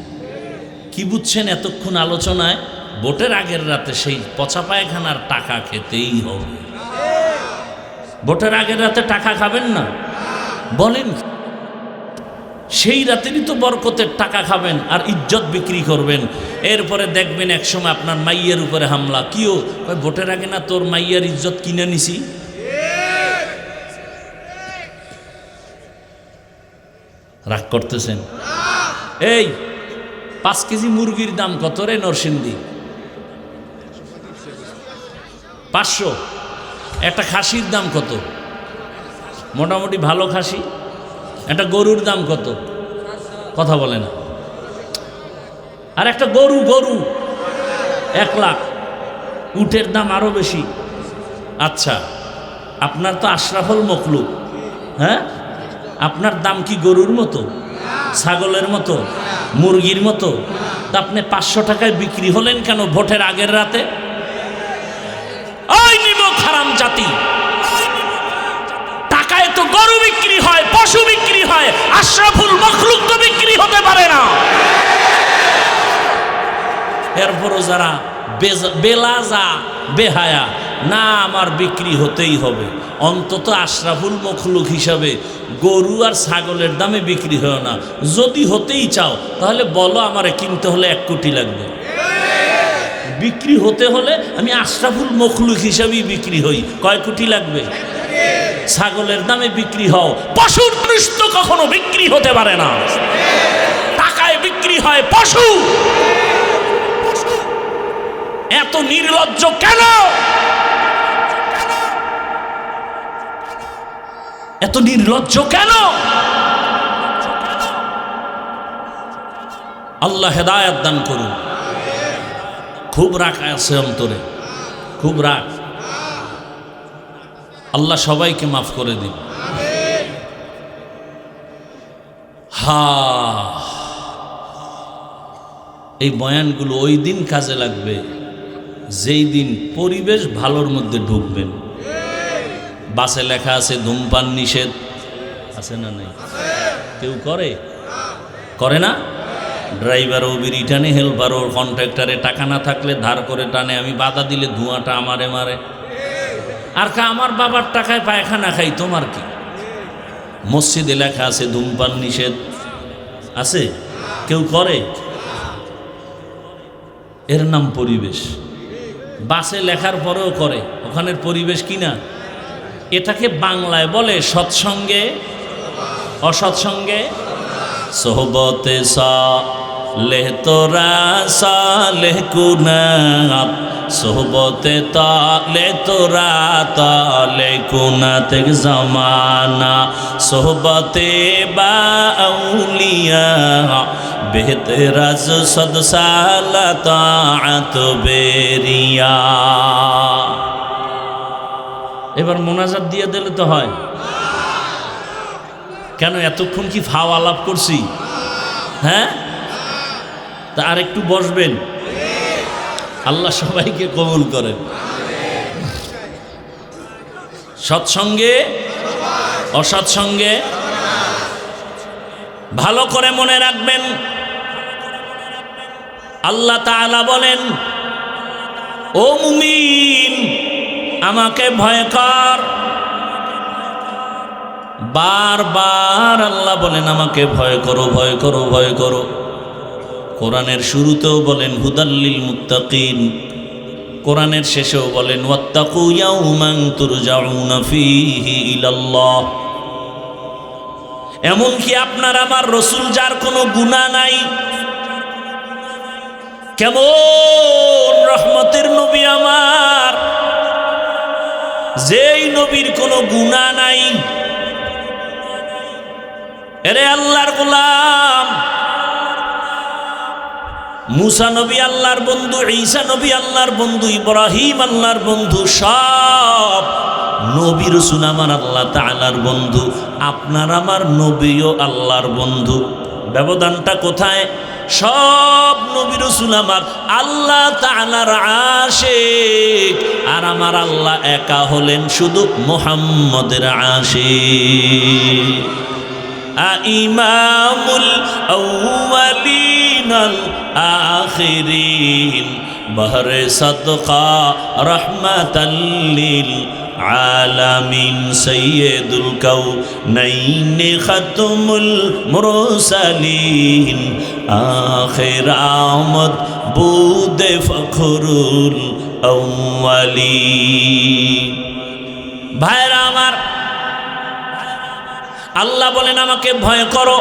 কি বুঝছেন এতক্ষণ আলোচনায়? ভোটের আগের রাতে সেই পচা পায়খানার টাকা খেতেই হবে। ভোটের আগের রাতে টাকা খাবেন না? বলেন, সেই রাতেরই তো বরকতের টাকা খাবেন আর ইজ্জত বিক্রি করবেন। এরপরে দেখবেন একসময় আপনার মাইয়ের উপরে হামলা। কিও? ভোটের আগে না তোর মাইয়ার ইজ্জত কিনে নিছি। রাগ করতেছেন? এই 5 কেজি মুরগির দাম কত রে নরসিংদী? 500। একটা খাসির দাম কত? মোটামুটি ভালো খাসি। একটা গরুর দাম কত? কথা বলে না। আর একটা গরু 1 লাখ। উটের দাম আরো বেশি। আচ্ছা, আপনার তো আশরাফুল মখলুক, হ্যাঁ? আপনার দাম কি গরুর মতো, ছাগলের মতো, মুরগির মতো? তা আপনি 500 টাকায় বিক্রি হলেন কেন ভোটের আগের রাতে? ওই নিমক হারাম জাতি, টাকায় তো গরু বিক্রি হয়, পশু বিক্রি হয়, আশরাফুল মখলুক তো বিক্রি হতে পারে না। এরপরও যারা বেলাজা, বেহায়া, না আমার বিক্রি হতেই হবে, অন্তত আশরাফুল মখলুক হিসাবে গরু আর ছাগলের দামে বিক্রি হয় না। যদি হতেই চাও তাহলে বলো আমারে কিনতে হলে 1 কোটি লাগবে। বিক্রি হতে হলে আমি আশরাফুল মখলুক হিসাবেই বিক্রি হই, কয় কোটি লাগবে? ছাগলের দামে বিক্রি হও, পশুর পৃষ্ঠ কখনো বিক্রি হতে পারে না। টাকায় বিক্রি হয় পশু। এত নির্লজ্জ কেন? এত নির্লজ্জ কেন? আল্লাহ হেদায়েত দান করুন। খুব রাগ আছে অন্তরে, খুব রাগ। আল্লাহ সবাইকে মাফ করে দিন। এই বয়ানগুলো ওই দিন কাজে লাগবে যেই দিন পরিবেশ ভালোর মধ্যে ঢুকবেন। বাসে লেখা আছে ধূমপান নিষেধ, আছে না নাই? কেউ করে না? ড্রাইভারও বিড়ি টানে, হেল্পারও, কন্ট্রাক্টরে টাকা না থাকলে ধার করে টানে। আমি বাধা দিলে ধোঁয়াটা আমারে মারে। আর আমার বাবার টাকায় পায়খানা খাই, তোমার কি? মসজিদে লেখা আছে ধূমপান নিষেধ, আছে? কেউ করে? এর নাম পরিবেশ। বাসে লেখার পরেও করে, ওখানের পরিবেশ কিনা? এটাকে বাংলায় বলে সৎসঙ্গে অসৎসঙ্গে সোহবতে সালেহ তোরা সালেহ কুনাত, সোহবতে তালে তোরা তালে কুনাত জামানা, সোহবতে বা আউলিয়া বেহতরাজ সদ সালা তাআত বেরিয়া। এবার মোনাজাত দিয়ে দিলে তো হয়। কেন এতক্ষণ কি ফাও আলাপ করছি? হ্যাঁ, তা আর একটু বসবেন। আল্লাহ সবাইকে কবুল করেন। সৎসঙ্গে অসৎসঙ্গে ভালো করে মনে রাখবেন, আল্লাহ তাআলা বলেন, ও মুমিন আমাকে ভয় কর। বারবার আল্লাহ বলেন আমাকে ভয় করো, ভয় করো, ভয় করো। কোরআনের শুরুতেও বলেন হুদাল্লিল মুত্তাকিন, কোরআনের শেষেও বলেন ওয়াত্তাকু ইয়াওমান তুরজাউনা ফীহি ইলাল্লাহ। এমনকি আপনার আমার রসুল যার কোনো গুনাহ নাই, কেমন রহমতের নবী আমার, যেই নবীর কোনো গুনাহ নাই, এরে আল্লাহর গোলাম, মুসা নবী আল্লাহর বন্ধু, ঈসা নবী আল্লাহর বন্ধু, ইব্রাহিম আল্লাহর বন্ধু, সব নবী রাসূল আমার আল্লাহ তাআলার বন্ধু। আপনার আমার নবীও আল্লাহর বন্ধু। ব্যবধানটা কোথায়? সব নবী রাসূল আমার আল্লাহ তাআলার আশিক, আর আমার আল্লাহ একা হলেন শুধু মুহাম্মদের আশিক। ইমামুল আউয়ালিনাল আখিরিন বহরে সাদকা রহমাতাল লিল আলামিন সাইয়্যিদুল কাউনাইন খাতমুল মুরসালিন আখির আমদ বুদে ফখরুল আউয়ালিন। ভাইরা আমার, আল্লাহ বলেন আমাকে ভয় করো।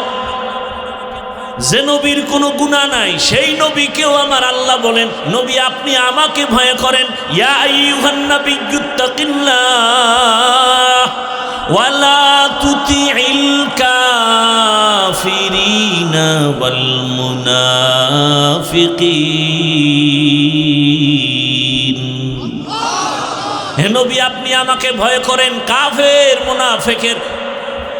যে নবীর কোনো গুনাহ নাই সেই নবীকেও আমার আল্লাহ বলেন, নবী আপনি আমাকে ভয় করেন। ইয়া আইয়ুহান নাবিয়্যুত্তাকিল্লাহ ওয়ালা তুতিইল কাফিরিনা ওয়াল মুনাফিকিন। হে নবী আপনি আমাকে ভয় করেন, কাফের মুনাফিকের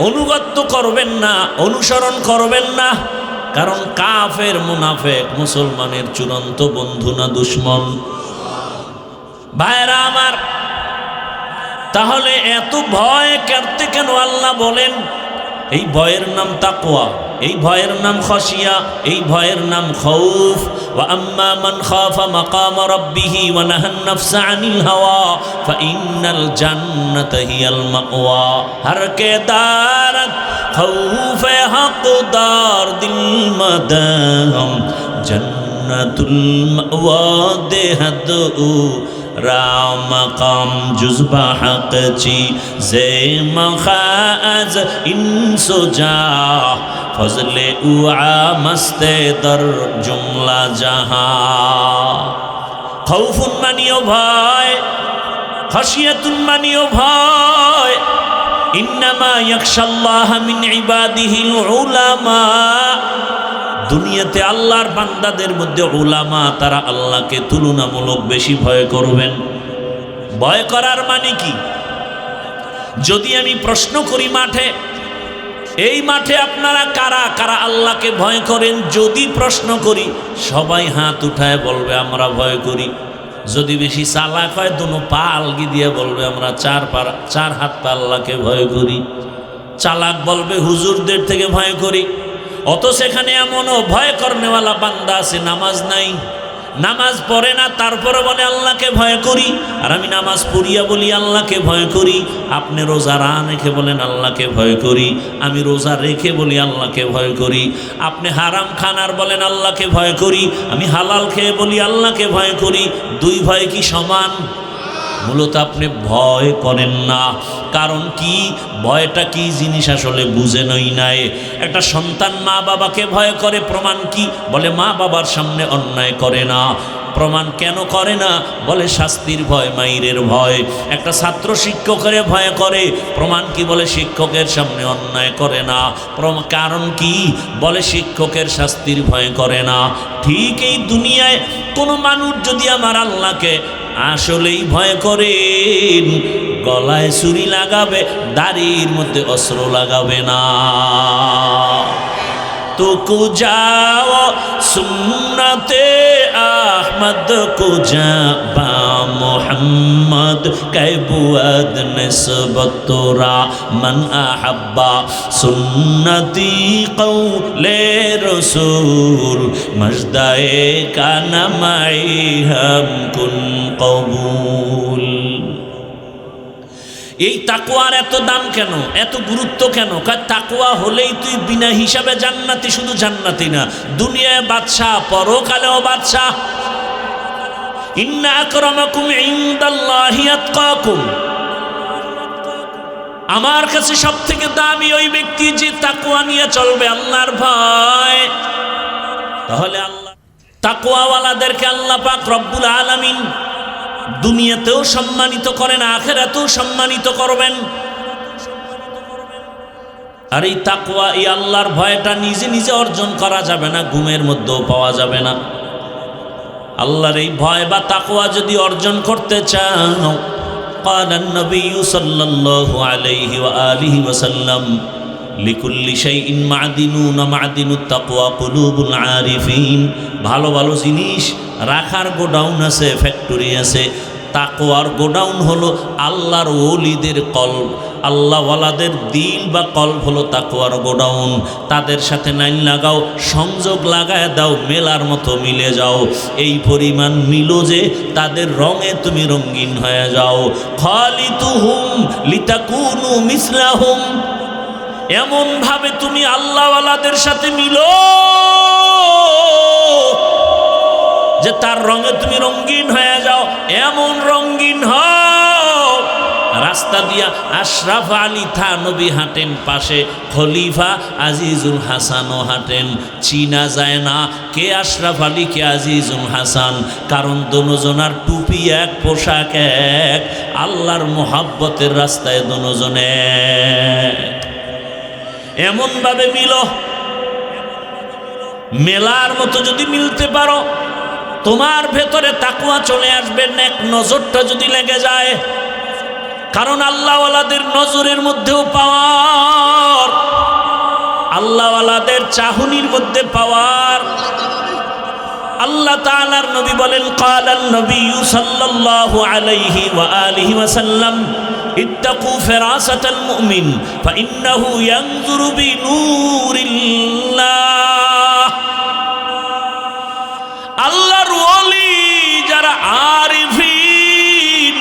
অনুগত্য করবেন না, অনুসরণ করবেন না। কারণ কাফের মুনাফিক মুসলমানের চূড়ান্ত বন্ধু না দুশমন? ভাইরা আমার, তাহলে এত ভয় করতে কেন আল্লাহ বলেন? এই ভয়ের নাম তাকওয়া, এই ভয়ের নাম খাশিয়া, এই ভয়ের নাম খাউফ। ওয়া আম্মা মান খাফা মাকাম রাব্বিহি ওয়া নাহান নাফসা আনিল হাওয়া ফাইন্নাল জান্নাতা হিয়াল মাওয়া। হর কে দারত খাউফে হকদার দিল মাদাম জান্নাতুল মাওয়া দেহদু রামকাম জুজবা হকচি জে মখাজ ইনসুজা ফজলে উআ মস্তে দর জুমলা জাহা। খাউফুন মানিও ভয়, খাশিয়াতুন মানিও ভয়। ইন্নামা ইয়াখশাল্লাহ মিন ইবাদিহিল উলামা। দুনিয়াতে আল্লাহর বান্দাদের মধ্যে উলামা, তারা আল্লাহকে তুলনামূলক বেশি ভয় করবেন। ভয় করার মানে কি? যদি আমি প্রশ্ন করি মাঠে, এই মাঠে আপনারা কারা কারা আল্লাহকে ভয় করেন? যদি প্রশ্ন করি সবাই হাত উঠায় বলবে আমরা ভয় করি। যদি বেশি চালাক হয় দুনো পা আলগি দিয়ে বলবে আমরা চার হাত পা আল্লাহকে ভয় করি। চালাক বলবে হুজুরদের থেকে ভয় করি। অত সেখানে এমনও ভয় করনেওয়ালা বান্দা আছে নামাজ নাই, নামাজ পড়ে না, তারপরে বলে আল্লাহকে ভয় করি। আর আমি নামাজ পড়িয়া বলি আল্লাহকে ভয় করি। আপনি রোজা রেখে বলেন আল্লাহকে ভয় করি, আমি রোজা রেখে বলি আল্লাহকে ভয় করি। আপনি হারাম খান আর বলেন আল্লাহকে ভয় করি, আমি হালাল খেয়ে বলি আল্লাহকে ভয় করি। দুই ভয় কি সমান? মূলত আপনি ভয় করেন না। কারণ কি? ভয়টা কি জিনিস আসলে বুঝেনই নাই। একটা সন্তান মা বাবাকে ভয় করে, প্রমাণ কি? বলে মা বাবার সামনে অন্যায় করে না। প্রমাণ কেন করে না? বলে শাস্তির ভয়, মাইরের ভয়। একটা ছাত্র শিক্ষকের ভয় করে, প্রমাণ কি? বলে শিক্ষকের সামনে অন্যায় করে না। কারণ কি? বলে শিক্ষকের শাস্তির ভয় করে না। ঠিক এই দুনিয়ায় কোনো মানুষ যদি আমার আল্লাহকে আসলেই ভয় করেন, গলায় ছুরি লাগাবে, দাড়ির মধ্যে অস্ত্র লাগাবে না। তো কো যাও সুন্নতে আহমদ কো যা মোহাম্মদ कैबुअद निस्बत तोरा मन अहब्बा सुन्नती कौले रसूल मजदाए का नमाई हम कुन कबूल। এই তাকওয়ার এত দাম কেন, এত গুরুত্ব কেন? কারণ তাকওয়া হলেই তুই বিনা হিসাবে জান্নাতি, শুধু জান্নাতি না, দুনিয়ায় বাদশাহ, পরকালেও বাদশাহ। ইন্না আকরামাকুম ইনদাল্লাহি আতকাকুম, আমার কাছে সবথেকে দামি ওই ব্যক্তি যে তাকওয়া নিয়ে চলবে, আল্লাহর ভয়। তাহলে আল্লাহ তাকওয়াওয়ালাদেরকে আল্লাহ পাক রব্বুল আলামিন দুনিয়াতেও সম্মানিত করেন, আখিরাতেও সম্মানিত করবেন। আর এই তাকওয়া, এই আল্লাহর ভয়টা নিজে নিজে অর্জন করা যাবে না, ঘুমের মধ্যেও পাওয়া যাবে না। আল্লাহর এই ভয় বা তাকওয়া যদি অর্জন করতে চাও, قال النبي صلى الله عليه وآله وسلم لكل شيء معدنون معدن التقوى قلوب العارفين। ভালো ভালো জিনিস রাখার গোডাউন আছে, ফ্যাক্টরি আছে। তাকওয়ার গোডাউন হলো আল্লাহর ওলিদের কলব, আল্লাহওয়ালাদের দিল বা কলব হলো তাকওয়ার গোডাউন। তাদের সাথে লাইন লাগাও, সংযোগ লাগায় দাও, মেলার মতো মিলে যাও। এই পরিমাণ মিলো যে তাদের রঙে তুমি রঙিন হয়ে যাও। খালিতুহুম লিতাকুনু মিসলাহুম, এমন ভাবে তুমি আল্লাহওয়ালাদের সাথে মিলো যে তার রঙে তুমি রঙিন হয়ে যাও, এমন রঙিন হও। রাস্তা দিয়া আশরাফ আলী থানবী হাঁটেন, পাশে খলিফা আজিজুল হাসানও হাঁটেন। চিনা যায় না কে আশরাফ আলী কে আজিজুল হাসান, কারণ দোনোজনার টুপি এক, পোশাক এক। আল্লাহর মোহাব্বতের রাস্তায় দোনোজনে এমন ভাবে মিলো, মেলার মতো যদি মিলতে পারো, তোমার ভেতরে তাকওয়া চলে আসবে। নেক নজরটা যদি লেগে যায়, কারণ আল্লাহওয়ালাদের নজরের মধ্যেও পাওয়ার, আল্লাহওয়ালাদের চাহনির মধ্যে পাওয়ার। আল্লাহ তাআলার নবী বলেন, ক্বালান নবী সাল্লাল্লাহু আলাইহি ওয়া আলিহি ওয়াসাল্লাম, ইত্তাকু ফিরাসাতাল মুমিন ফাইন্নাহু ইয়ানজুরু বিনূরিল্লাহ। আল্লাহর ওলি যারা আরিফিন,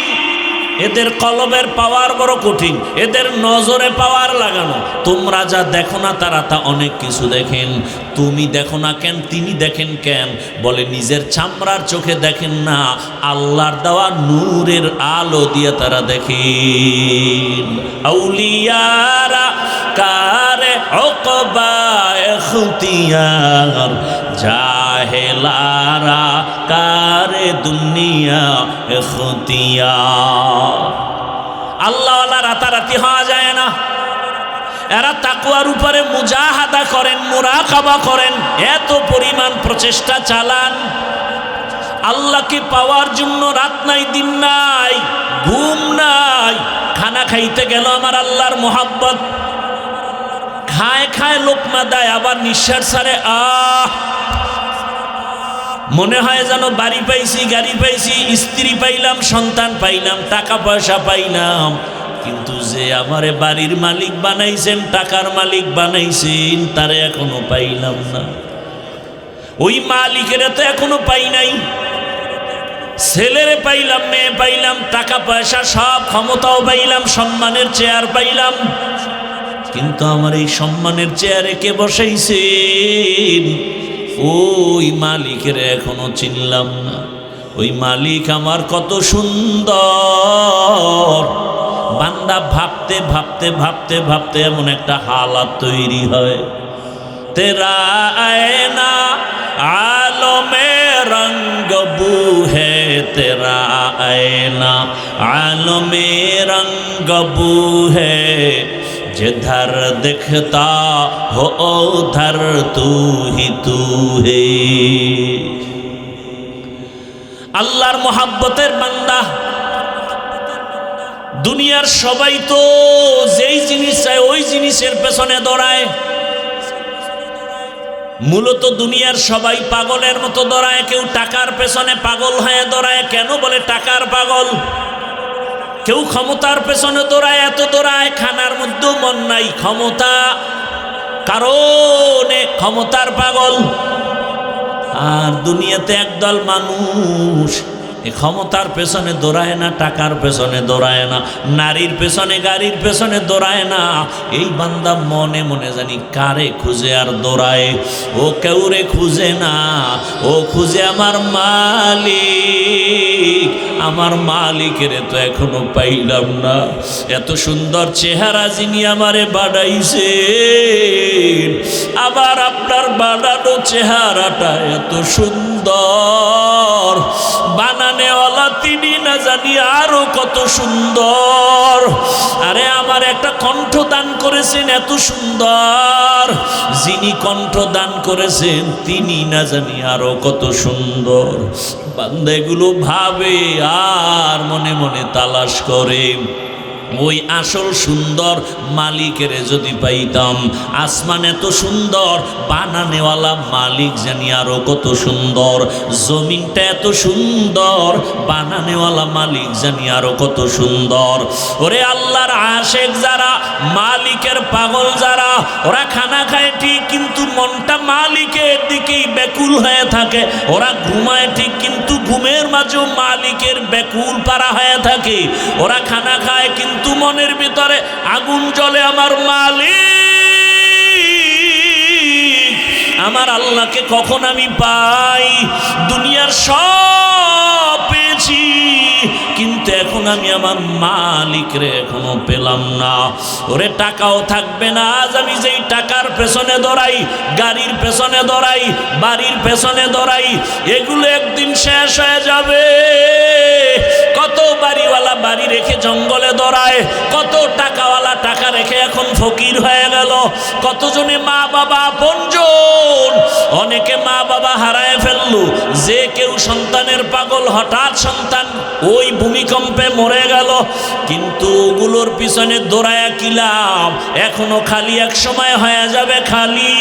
এদের কলবের পাওয়ার বড় কঠিন, এদের নজরে পাওয়ার লাগানো। তোমরা যা দেখো না তারা তা অনেক কিছু দেখেন। তুমি দেখো না কেন, তিনি দেখেন কেন? বলে নিজের চামড়ার চোখে দেখেন না, আল্লাহর দেওয়া নূরের আলো দিয়ে তারা দেখেন। আউলিয়ারা কারে ওকবা ইখতিয়ার, জাহেলারা কারে দুনিয়া ইখতিয়ার। আল্লাহওয়ালা রাতারাতি হওয়া যায় না। এরা তাকওয়ার উপরে মুজাহাদা করেন, মুরাকাবা করেন, এত পরিমাণ প্রচেষ্টা চালান। আল্লাহকে পাওয়ার জন্য রাত নাই, দিন নাই, ঘুম নাই। খানা খাইতে গেল আমার আল্লাহর মোহাব্বত, খায় খায় লোকমা দেয়, আবার নিঃশ্বাস ছাড়ে, মনে হয় যেন বাড়ি পাইছি, গাড়ি পাইছি, স্ত্রী পাইলাম, সন্তান পাইলাম, টাকা পয়সা পাইলাম। কিন্তু যে আমারে বাড়ির মালিক বানাইছেন, টাকার মালিক বানাইছেন, তারে এখনো পাইলাম না। ওই মালিকের তো এখনো পাই নাই। ছেলেরে পাইলাম, মেয়ে পাইলাম, টাকা পয়সা সব, ক্ষমতাও পাইলাম, সম্মানের চেয়ার পাইলাম, কিন্তু আমার এই সম্মানের চেয়ারে কে বসাইছেন? ওই মালিকের এখনো চিনলাম না। ওই মালিক আমার কত সুন্দর। বান্দা ভাবতে ভাবতে ভাবতে ভাবতে এমন একটা হালাত তৈরি হয়, তেরা আয়না আলমে রঙ্গ বু হে, তেরা আয়না আলমে রঙ্গ বু হে, जिधर दिखता हो उधर तू ही तू है। আল্লাহর মোহাব্বতের বান্দা। দুনিয়ার সবাই তো যেই জিনিস চায় ওই জিনিসের পেছনে দৌড়ায়। মূলত দুনিয়ার সবাই পাগলের মতো দৌড়ায়, কেউ টাকার পেছনে পাগল হয়ে দৌড়ায়। কেন বলে টাকার পাগল? কেউ ক্ষমতার পেছনে দৌড়ায়, এত দৌড়ায় খানার মধ্যেও মন নাই, ক্ষমতা কারণে ক্ষমতার পাগল। আর দুনিয়াতে একদল মানুষ এই ক্ষমতার পেছনে দৌড়ায় না, টাকার পেছনে দৌড়ায় না, নারীর পেছনে গাড়ির পেছনে দৌড়ায় না। এই বান্দা মনে মনে জানি কারে খুঁজে আর দৌড়ায়। ও কেউরে খুঁজে না, ও খুঁজে আমার মালিক। আমার মালিকের তো এখনো পাইলাম না। এত সুন্দর চেহারা যিনি আমারে বানাইছে, আবার আপনার বানানো চেহারাটা এত সুন্দর, বানানেওয়ালা তিনি না জানি আরো কত সুন্দর। আরে আমার একটা কণ্ঠ দান করেছেন এত সুন্দর, যিনি কণ্ঠ দান করেছেন তিনি না জানি আরো কত সুন্দর। বান্দা এগুলো ভাবে আর মনে মনে তালাশ করে। ওই আসল সুন্দর মালিকের যদি পাইতাম, আসমান এত সুন্দর, বানানেওয়ালা মালিক জানি আরো কত সুন্দর। জমিনটা এত সুন্দর, বানানেওয়ালা মালিক জানি আরো কত সুন্দর। ওরে আল্লাহর আশেক যারা, মালিকের পাগল যারা, ওরা খানা খায় ঠিক কিন্তু মনটা মালিকের দিকেই ব্যাকুল হয়ে থাকে। ওরা ঘুমায় ঠিক কিন্তু ঘুমের মাঝেও মালিকের ব্যাকুল পারা হয়ে থাকে। ওরা খানা খায় কিন্তু মনের ভিতরে আগুন জ্বলে, আমার মালিক আমার আল্লাহকে কখন আমি পাই। দুনিয়ার সব পেয়েছি কিন্তু এখন আমি আমার মালিকরে এখনো পেলাম না। ওরে টাকাও থাকবে না, আজ আমি যেই টাকার পেছনে দৌড়াই, গাড়ির পেছনে দৌড়াই, বাড়ির পেছনে দৌড়াই, এগুলো একদিন শেষ হয়ে যাবে। কত বাড়িওয়ালা বাড়ি রেখে জঙ্গলে দৌড়ায়, কত টাকাওয়ালা টাকা রেখে এখন ফকির হয়ে গেল। কতজনে মা বাবা আপনজন, অনেকে মা বাবা হারায় ফেললো। যে কেউ সন্তানের পাগল, হঠাৎ সন্তান ওই ভূমিকম্পে মরে গেল, কিন্তু ওগুলোর পিছনে দৌড়ায়া কি লাভ? এখনো খালি, এক সময় হয়ে যাবে খালি।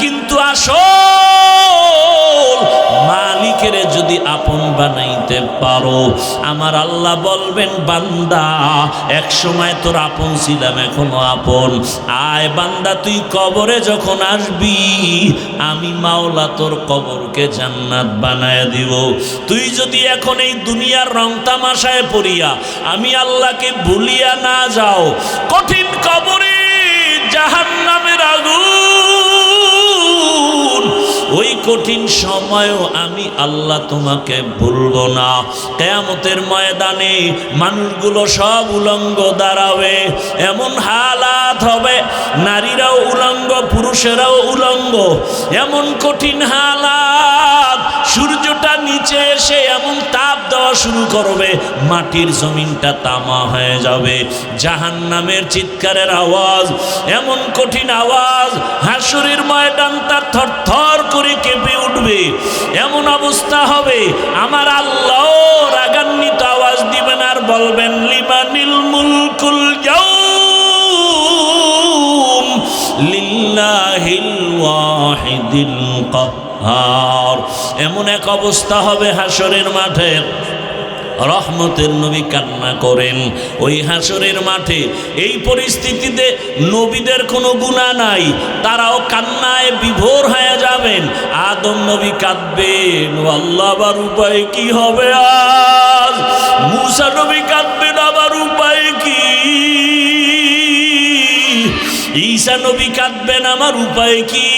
কিন্তু আসল মালিকের যদি আপন বানাইতে পারো, আমার আল্লাহ বলবেন বান্দা এক সময় তোর আপন ছিলাম, এখনো আপন। আয় বান্দা, তুই কবরে যখন আসবি, আমি মাওলা তোর কবরকে জান্নাত বানায় দিব। তুই যদি এখন এই দুনিয়ার রং তামাশায় পড়িয়া আমি আল্লাহকে ভুলিয়া না যাও, কঠিন কবরে জাহান্নামের আগুন, ওই কঠিন সময়ও আমি আল্লাহ তোমাকে ভুলব না। কিয়ামতের ময়দানে মানুষগুলো সব উলঙ্গ দাঁড়াবে, এমন হালাত হবে, নারীরাও উলঙ্গ, পুরুষেরাও উলঙ্গ, এমন কঠিন হালাত। সূর্যটা নিচে এসে এমন তাপ দেওয়া শুরু করবে, মাটির জমিনটা তামা হয়ে যাবে। জাহান্নামের চিৎকারের আওয়াজ, এমন কঠিন আওয়াজ, হাসরের ময়দানটা থরথর করে কেঁপে উঠবে। এমন অবস্থা হবে, আমার আল্লাহ রাগান্বিত আওয়াজ দিবেন আর বলবেন লিমানিল মুলকুল ইয়াউম লিল্লাহিল ওয়াহিদিল কাহ্হার। এমন এক অবস্থা হবে হাসরের মাঠে, রহমতের নবী কান্না করেন ওই হাসরের মাঠে। এই পরিস্থিতিতে নবীদের কোনো গুনাহ নাই, তারাও কান্নায় বিভোর হয়ে যাবেন। আদম নবী কাঁদবেন, ও আল্লাহ আবার উপায় কি হবে আজ? মূসা নবী কাঁদবেন, আবার উপায় কি? ঈসা নবী কাঁদবেন, আমার উপায় কি?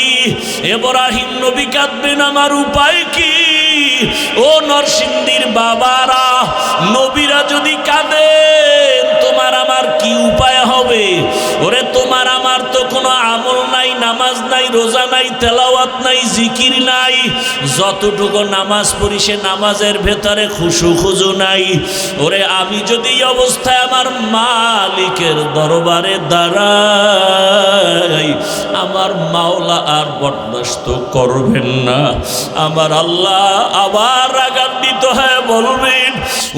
ইব্রাহিম নবী কাঁদবেন, আমার উপায় কি? ও নরসিংদীর বাবারা, নবীরা যদি কাঁদেন, তোমার আমার কি উপায় হবে? ওরে তোমার আমার তো কোনো আমল নাই, নামাজ নাই, রোজা নাই, তেলাওয়াত নাই, জিকির নাই। যতটুকু নামাজ পড়ি সে নামাজের ভেতরে খুশু খুজু নাই। ওরে আমি যদি এই অবস্থায় আমার মালিকের দরবারে দাঁড়াই, আমার মাওলা আর বরদাস্ত করবেন না। আমার আল্লাহ আবার রাগান্বিত হয়ে বলবেন,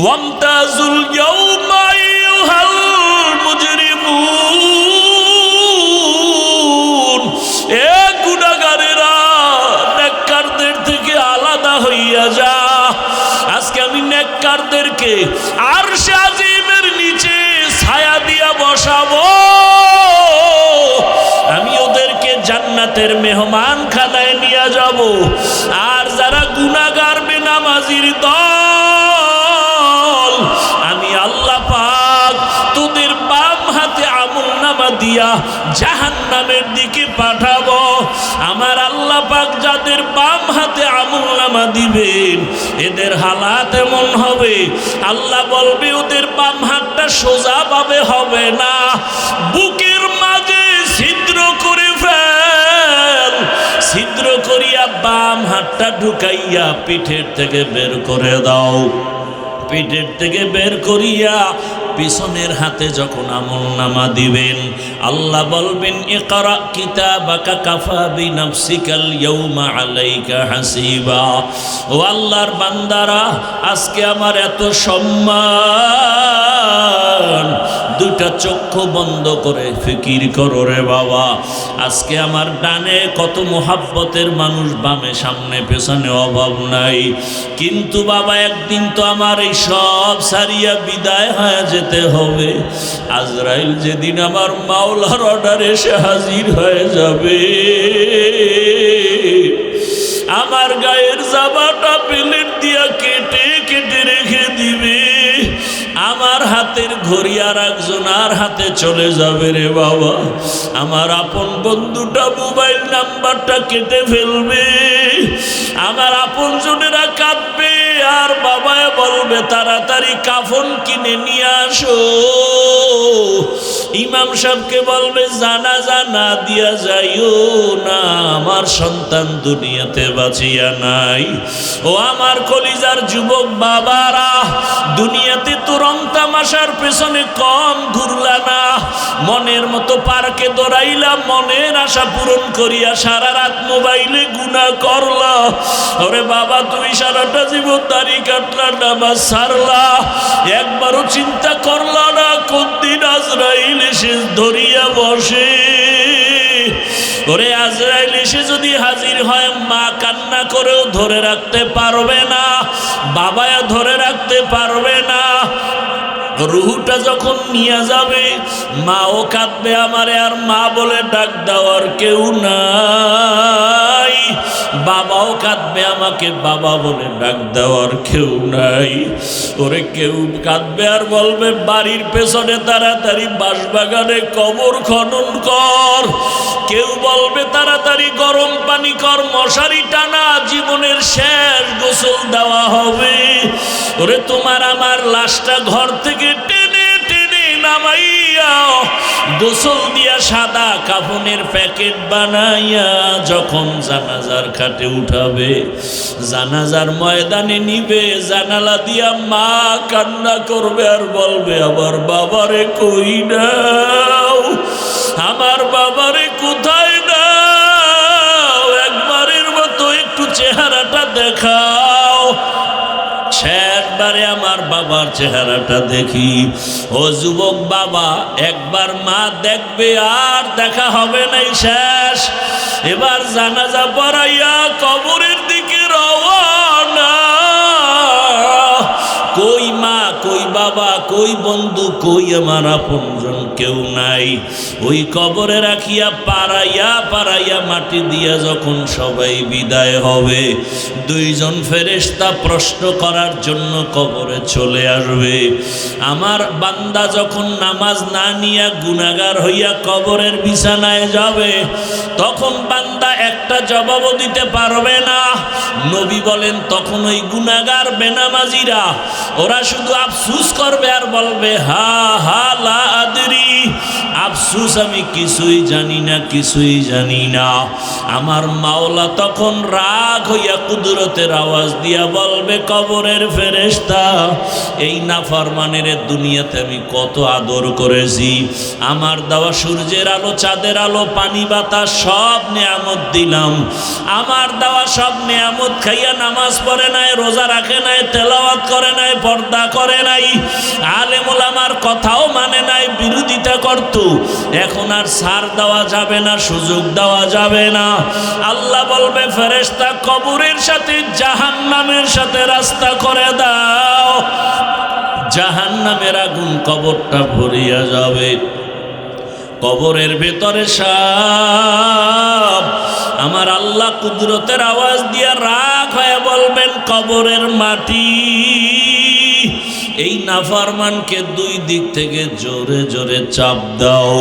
ওয়ামতাজুল ইয়াউমা আইয়ুহাল মুজরিমুন, এ গুনাহগারেরা বসাবো, আমি ওদেরকে জান্নাতের মেহমান খানায় নিয়ে যাব। আর যারা গুনাহগার বেনামাজির দল, আমি আল্লাহ পাক তোদের বাম হাতে আমলনামা দিয়া জাহান্নামের দিকে পাঠাবো। আমার আল্লাহ পাক যাদের বাম হাতে আমলনামা দিবেন, এদের হালাত এমন হবে, আল্লাহ বলবে ওদের বাম হাতটা সোজা ভাবে হবে না, বুকের মাঝে ছিদ্র করে ফেল, ছিদ্র করিয়া বাম হাতটা ঢুকাইয়া পিঠের থেকে বের করে দাও। পিঠের থেকে বের করিয়া পিছনের হাতে যখন আমলনামা দিবেন, আল্লাহ বলবেন ইকরা কিতাবাকা কাফা বিনাফসিকাল ইয়াউমা আলাইকা হাসিবা। ও আল্লাহর বান্দারা, আজকে আমার এত সম্মান, দুইটা চক্ষু বন্ধ করে ফিকির করো রে বাবা। আজকে আমার ডানে কত মোহাব্বতের মানুষ, বামে সামনে পেছনে অভাব নাই, কিন্তু বাবা একদিন তো আমার এই সব সারিয়া বিদায় হয়ে যেতে হবে। আজরাইল যেদিন আমার মাওলার অর্ডার এসে হাজির হয়ে যাবে, আমার গায়ের জামাটা প্লেট দিয়া কেটে কেটে রেখে দিবে, আমার হাতের ঘড়ি আর একজনের হাতে চলে যাবে রে বাবা। আমার আপন বন্ধুটা মোবাইল নাম্বারটা কেটে ফেলবে, আমার আপন জনেরা কাঁদবে, আর বাবায় বলবে তাড়াতাড়ি কাফন কিনে নিয়ে আসো। ইমাম সাহেবকে বলবে জানাজা না দিয়া যাইও না, আমার সন্তান দুনিয়াতে বাঁচিয়া নাই। ও আমার কলিজার যুবক বাবারা, দুনিয়াতে তো রং তামাশার পেছনে কম ঘুরলা না, মনের মতো পার্কে দৌড়াইলা, মনের আশা পূরণ করিয়া সারা রাত মোবাইলে গুনাহ করলা। ওরে বাবা, তুমি সারাটা জীবন দাড়ি কাটলা, নামাজ ছাড়লা, একবারও চিন্তা করলা না কোন দিন আজরাইল এসে ধরিয়া বসে। ওরে আজরাইল এসে যদি হাজির হয়, মা কান্না করেও ধরে রাখতে পারবে না, বাবায়া ধরে রাখতে পারবে না। রুহুটা যখন নিয়ে যাবে, মাও কাঁদবে আমারে আর মা বলে ডাক দেওয়ার কেউ নাই, বাবাও কাঁদবে আমাকে বাবা বলে ডাক দেওয়ার কেউ নাই। ওরে কেউ কাঁদবে আর বলবে বাড়ির পেছনে তাড়াতাড়ি বাঁশবাগানে কবর খনন কর, কেউ বলবে তাড়াতাড়ি গরম পানি কর, মশারি টানা, জীবনের শেষ গোসল দেওয়া হবে। ওরে তোমার আমার লাশটা ঘর থেকে টেনে টেনে নামাইয়া গোসল দিয়া সাদা কাফনের প্যাকেট বানাইয়া যখন জানাজার খাটে উঠাবে, জানাজার ময়দানে নিবে, জানালা দিয়া মা কান্না করবে আর বলবে আমার বাবারে কই নাও, আমার বাবারে কোথায় নাও, একবারের মতো একটু চেহারাটা দেখাও। শেষবারে আমার বাবার চেহারাটা দেখি। ও যুবক বাবা, একবার মা দেখবে আর দেখা হবে নাই, শেষ। এবার জানাজা পড়াইয়া কবরের দিকে রওনা। কই মা, কই বাবা, কই বন্ধু, কই আমার আপনজন, কেউ নাই। ওই কবরে রাখিয়া পাড়াইয়া পাড়াইয়া মাটি দিয়া যখন সবাই বিদায় হবে, দুইজন ফেরেশতা প্রশ্ন করার জন্য কবরে চলে আসবে। আমার বান্দা যখন নামাজ না নিয়া গুনাহগার হইয়া কবরের বিছানায় যাবে, তখন বান্দা একটা জবাবও দিতে পারবে না। নবী বলেন তখন ওই গুনাহগার বেনামাজিরা ওরা শুধু আফসুস করবে আর বলবে হা হা লা আদরি, আফসুস আমি কিছুই জানি না, কিছুই জানি না। আমার মাওলা তখন রাগ হইয়া কুদরতের আওয়াজ দিয়া বলবে কবরের ফেরেশতা, এই নাফরমানের দুনিয়াতে আমি কত আদর করেছি, আমার দেওয়া সূর্যের আলো, চাঁদের আলো, পানি বাতাস সব নেয়ামত দিলাম, আমার দেওয়া সব নেয়ামত খাইয়া নামাজ পড়ে নাই, রোজা রাখে নাই, তেলাওয়াত করে নাই, পর্দা করে নাই, আলেম ওলামার কথাও মানে নাই, বিরোধিতা করত। এখন আর ছাড় দেওয়া যাবে না, সুযোগ দেওয়া যাবে না। আল্লাহ বলবে ফেরেশতা কবরের সাথে জাহান্নামের সাথে রাস্তা করে দাও, জাহান্নামের আগুন কবরটা ভরিয়া যাবে। কবরের ভেতরে সাপ। আমার আল্লাহ কুদরতের আওয়াজ দিয়ে রাগ হয়ে বলবেন, কবরের মাটি এই নাফরমানকে দুই দিক থেকে জোরে জোরে চাপ দাও।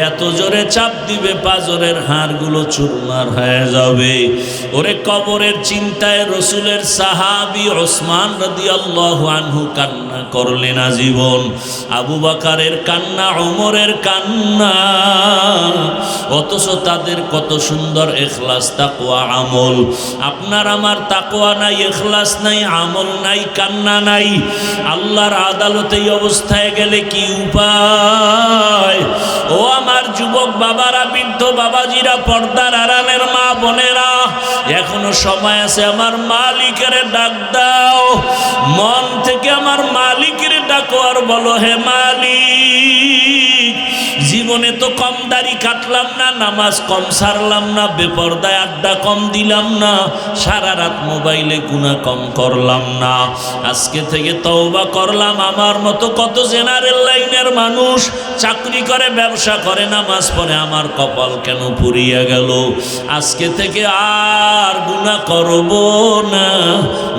এত জোরে চাপ দিবে পাঁজরের হাড়গুলো চুরমার হয়ে যাবে। ওরে কবরের চিন্তায় রসুলের সাহাবী ওসমান রাদিয়াল্লাহু আনহু কান্না করলেন আজীবন। আবু বকরের কান্না, ওমরের কান্না, অথচ তাদের কত সুন্দর ইখলাস তাকওয়া আমল। আপনার আমার তাকওয়া নাই, ইখলাস নাই, আমল নাই, কান্না নাই। আল্লাহর আদালতে এই অবস্থায় গেলে কি উপায়? ও আমার যুবক বাবারা, বৃদ্ধ বাবাজিরা, পর্দার আড়ালের মা বোনেরা, এখনো সময় আছে। আমার মালিকের ডাক দাও, মন থেকে আমার মালিকের ডাকো আর বলো, হে মালিক, জীবনে তো কম দাড়ি কাটলাম না, নামাজ কম সারলাম না, বেপরদায় আড্ডা কম দিলাম না, সারা রাত মোবাইলে গুনাহ কম করলাম না। আজকে থেকে তওবা করলাম। আমার মতো কত জেনারেল লাইনের মানুষ চাকরি করে, ব্যবসা করে, নামাজ পড়ে, আমার কপাল কেন পুড়িয়ে গেল? আজকে থেকে আর গুনাহ করব না।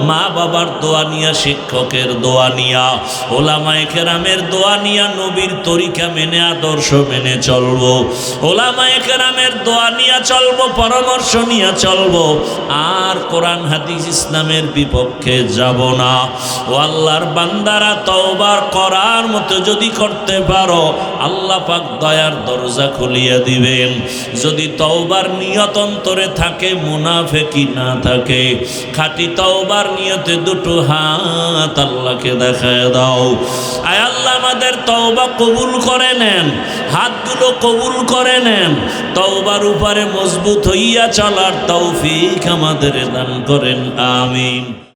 মা বাবার দোয়া নিয়া, শিক্ষকের দোয়া নিয়া, ওলামায়ে কেরামের দোয়া নিয়া, নবীর তরিকা মেনে, আদর্শ মেনে চলবো। ওলামায়ে কেরামের দোয়া নিয়া চলবো, পরামর্শ নিয়া চলবো। আর কোরআন হাদিস ইসলামের বিপক্ষে যাব না। ও আল্লাহর বান্দারা, তওবা করার মতো যদি করতে পারো, আল্লাহ পাক দয়ার দরজা খুলিয়ে দিবেন। যদি তওবার নিয়ত অন্তরে থাকে, মুনাফিকি না থাকে, খাঁটি তওবার নিয়তে দুটো হাত আল্লাহকে দেখায় দাও। আয় আল্লাহ, আমাদের তওবা কবুল করে নেন, হাতগুলো কবুল করে নেন। তওবার উপরে মজবুত হইয়া চলার তৌফিক আমাদের দান করেন, আমিন।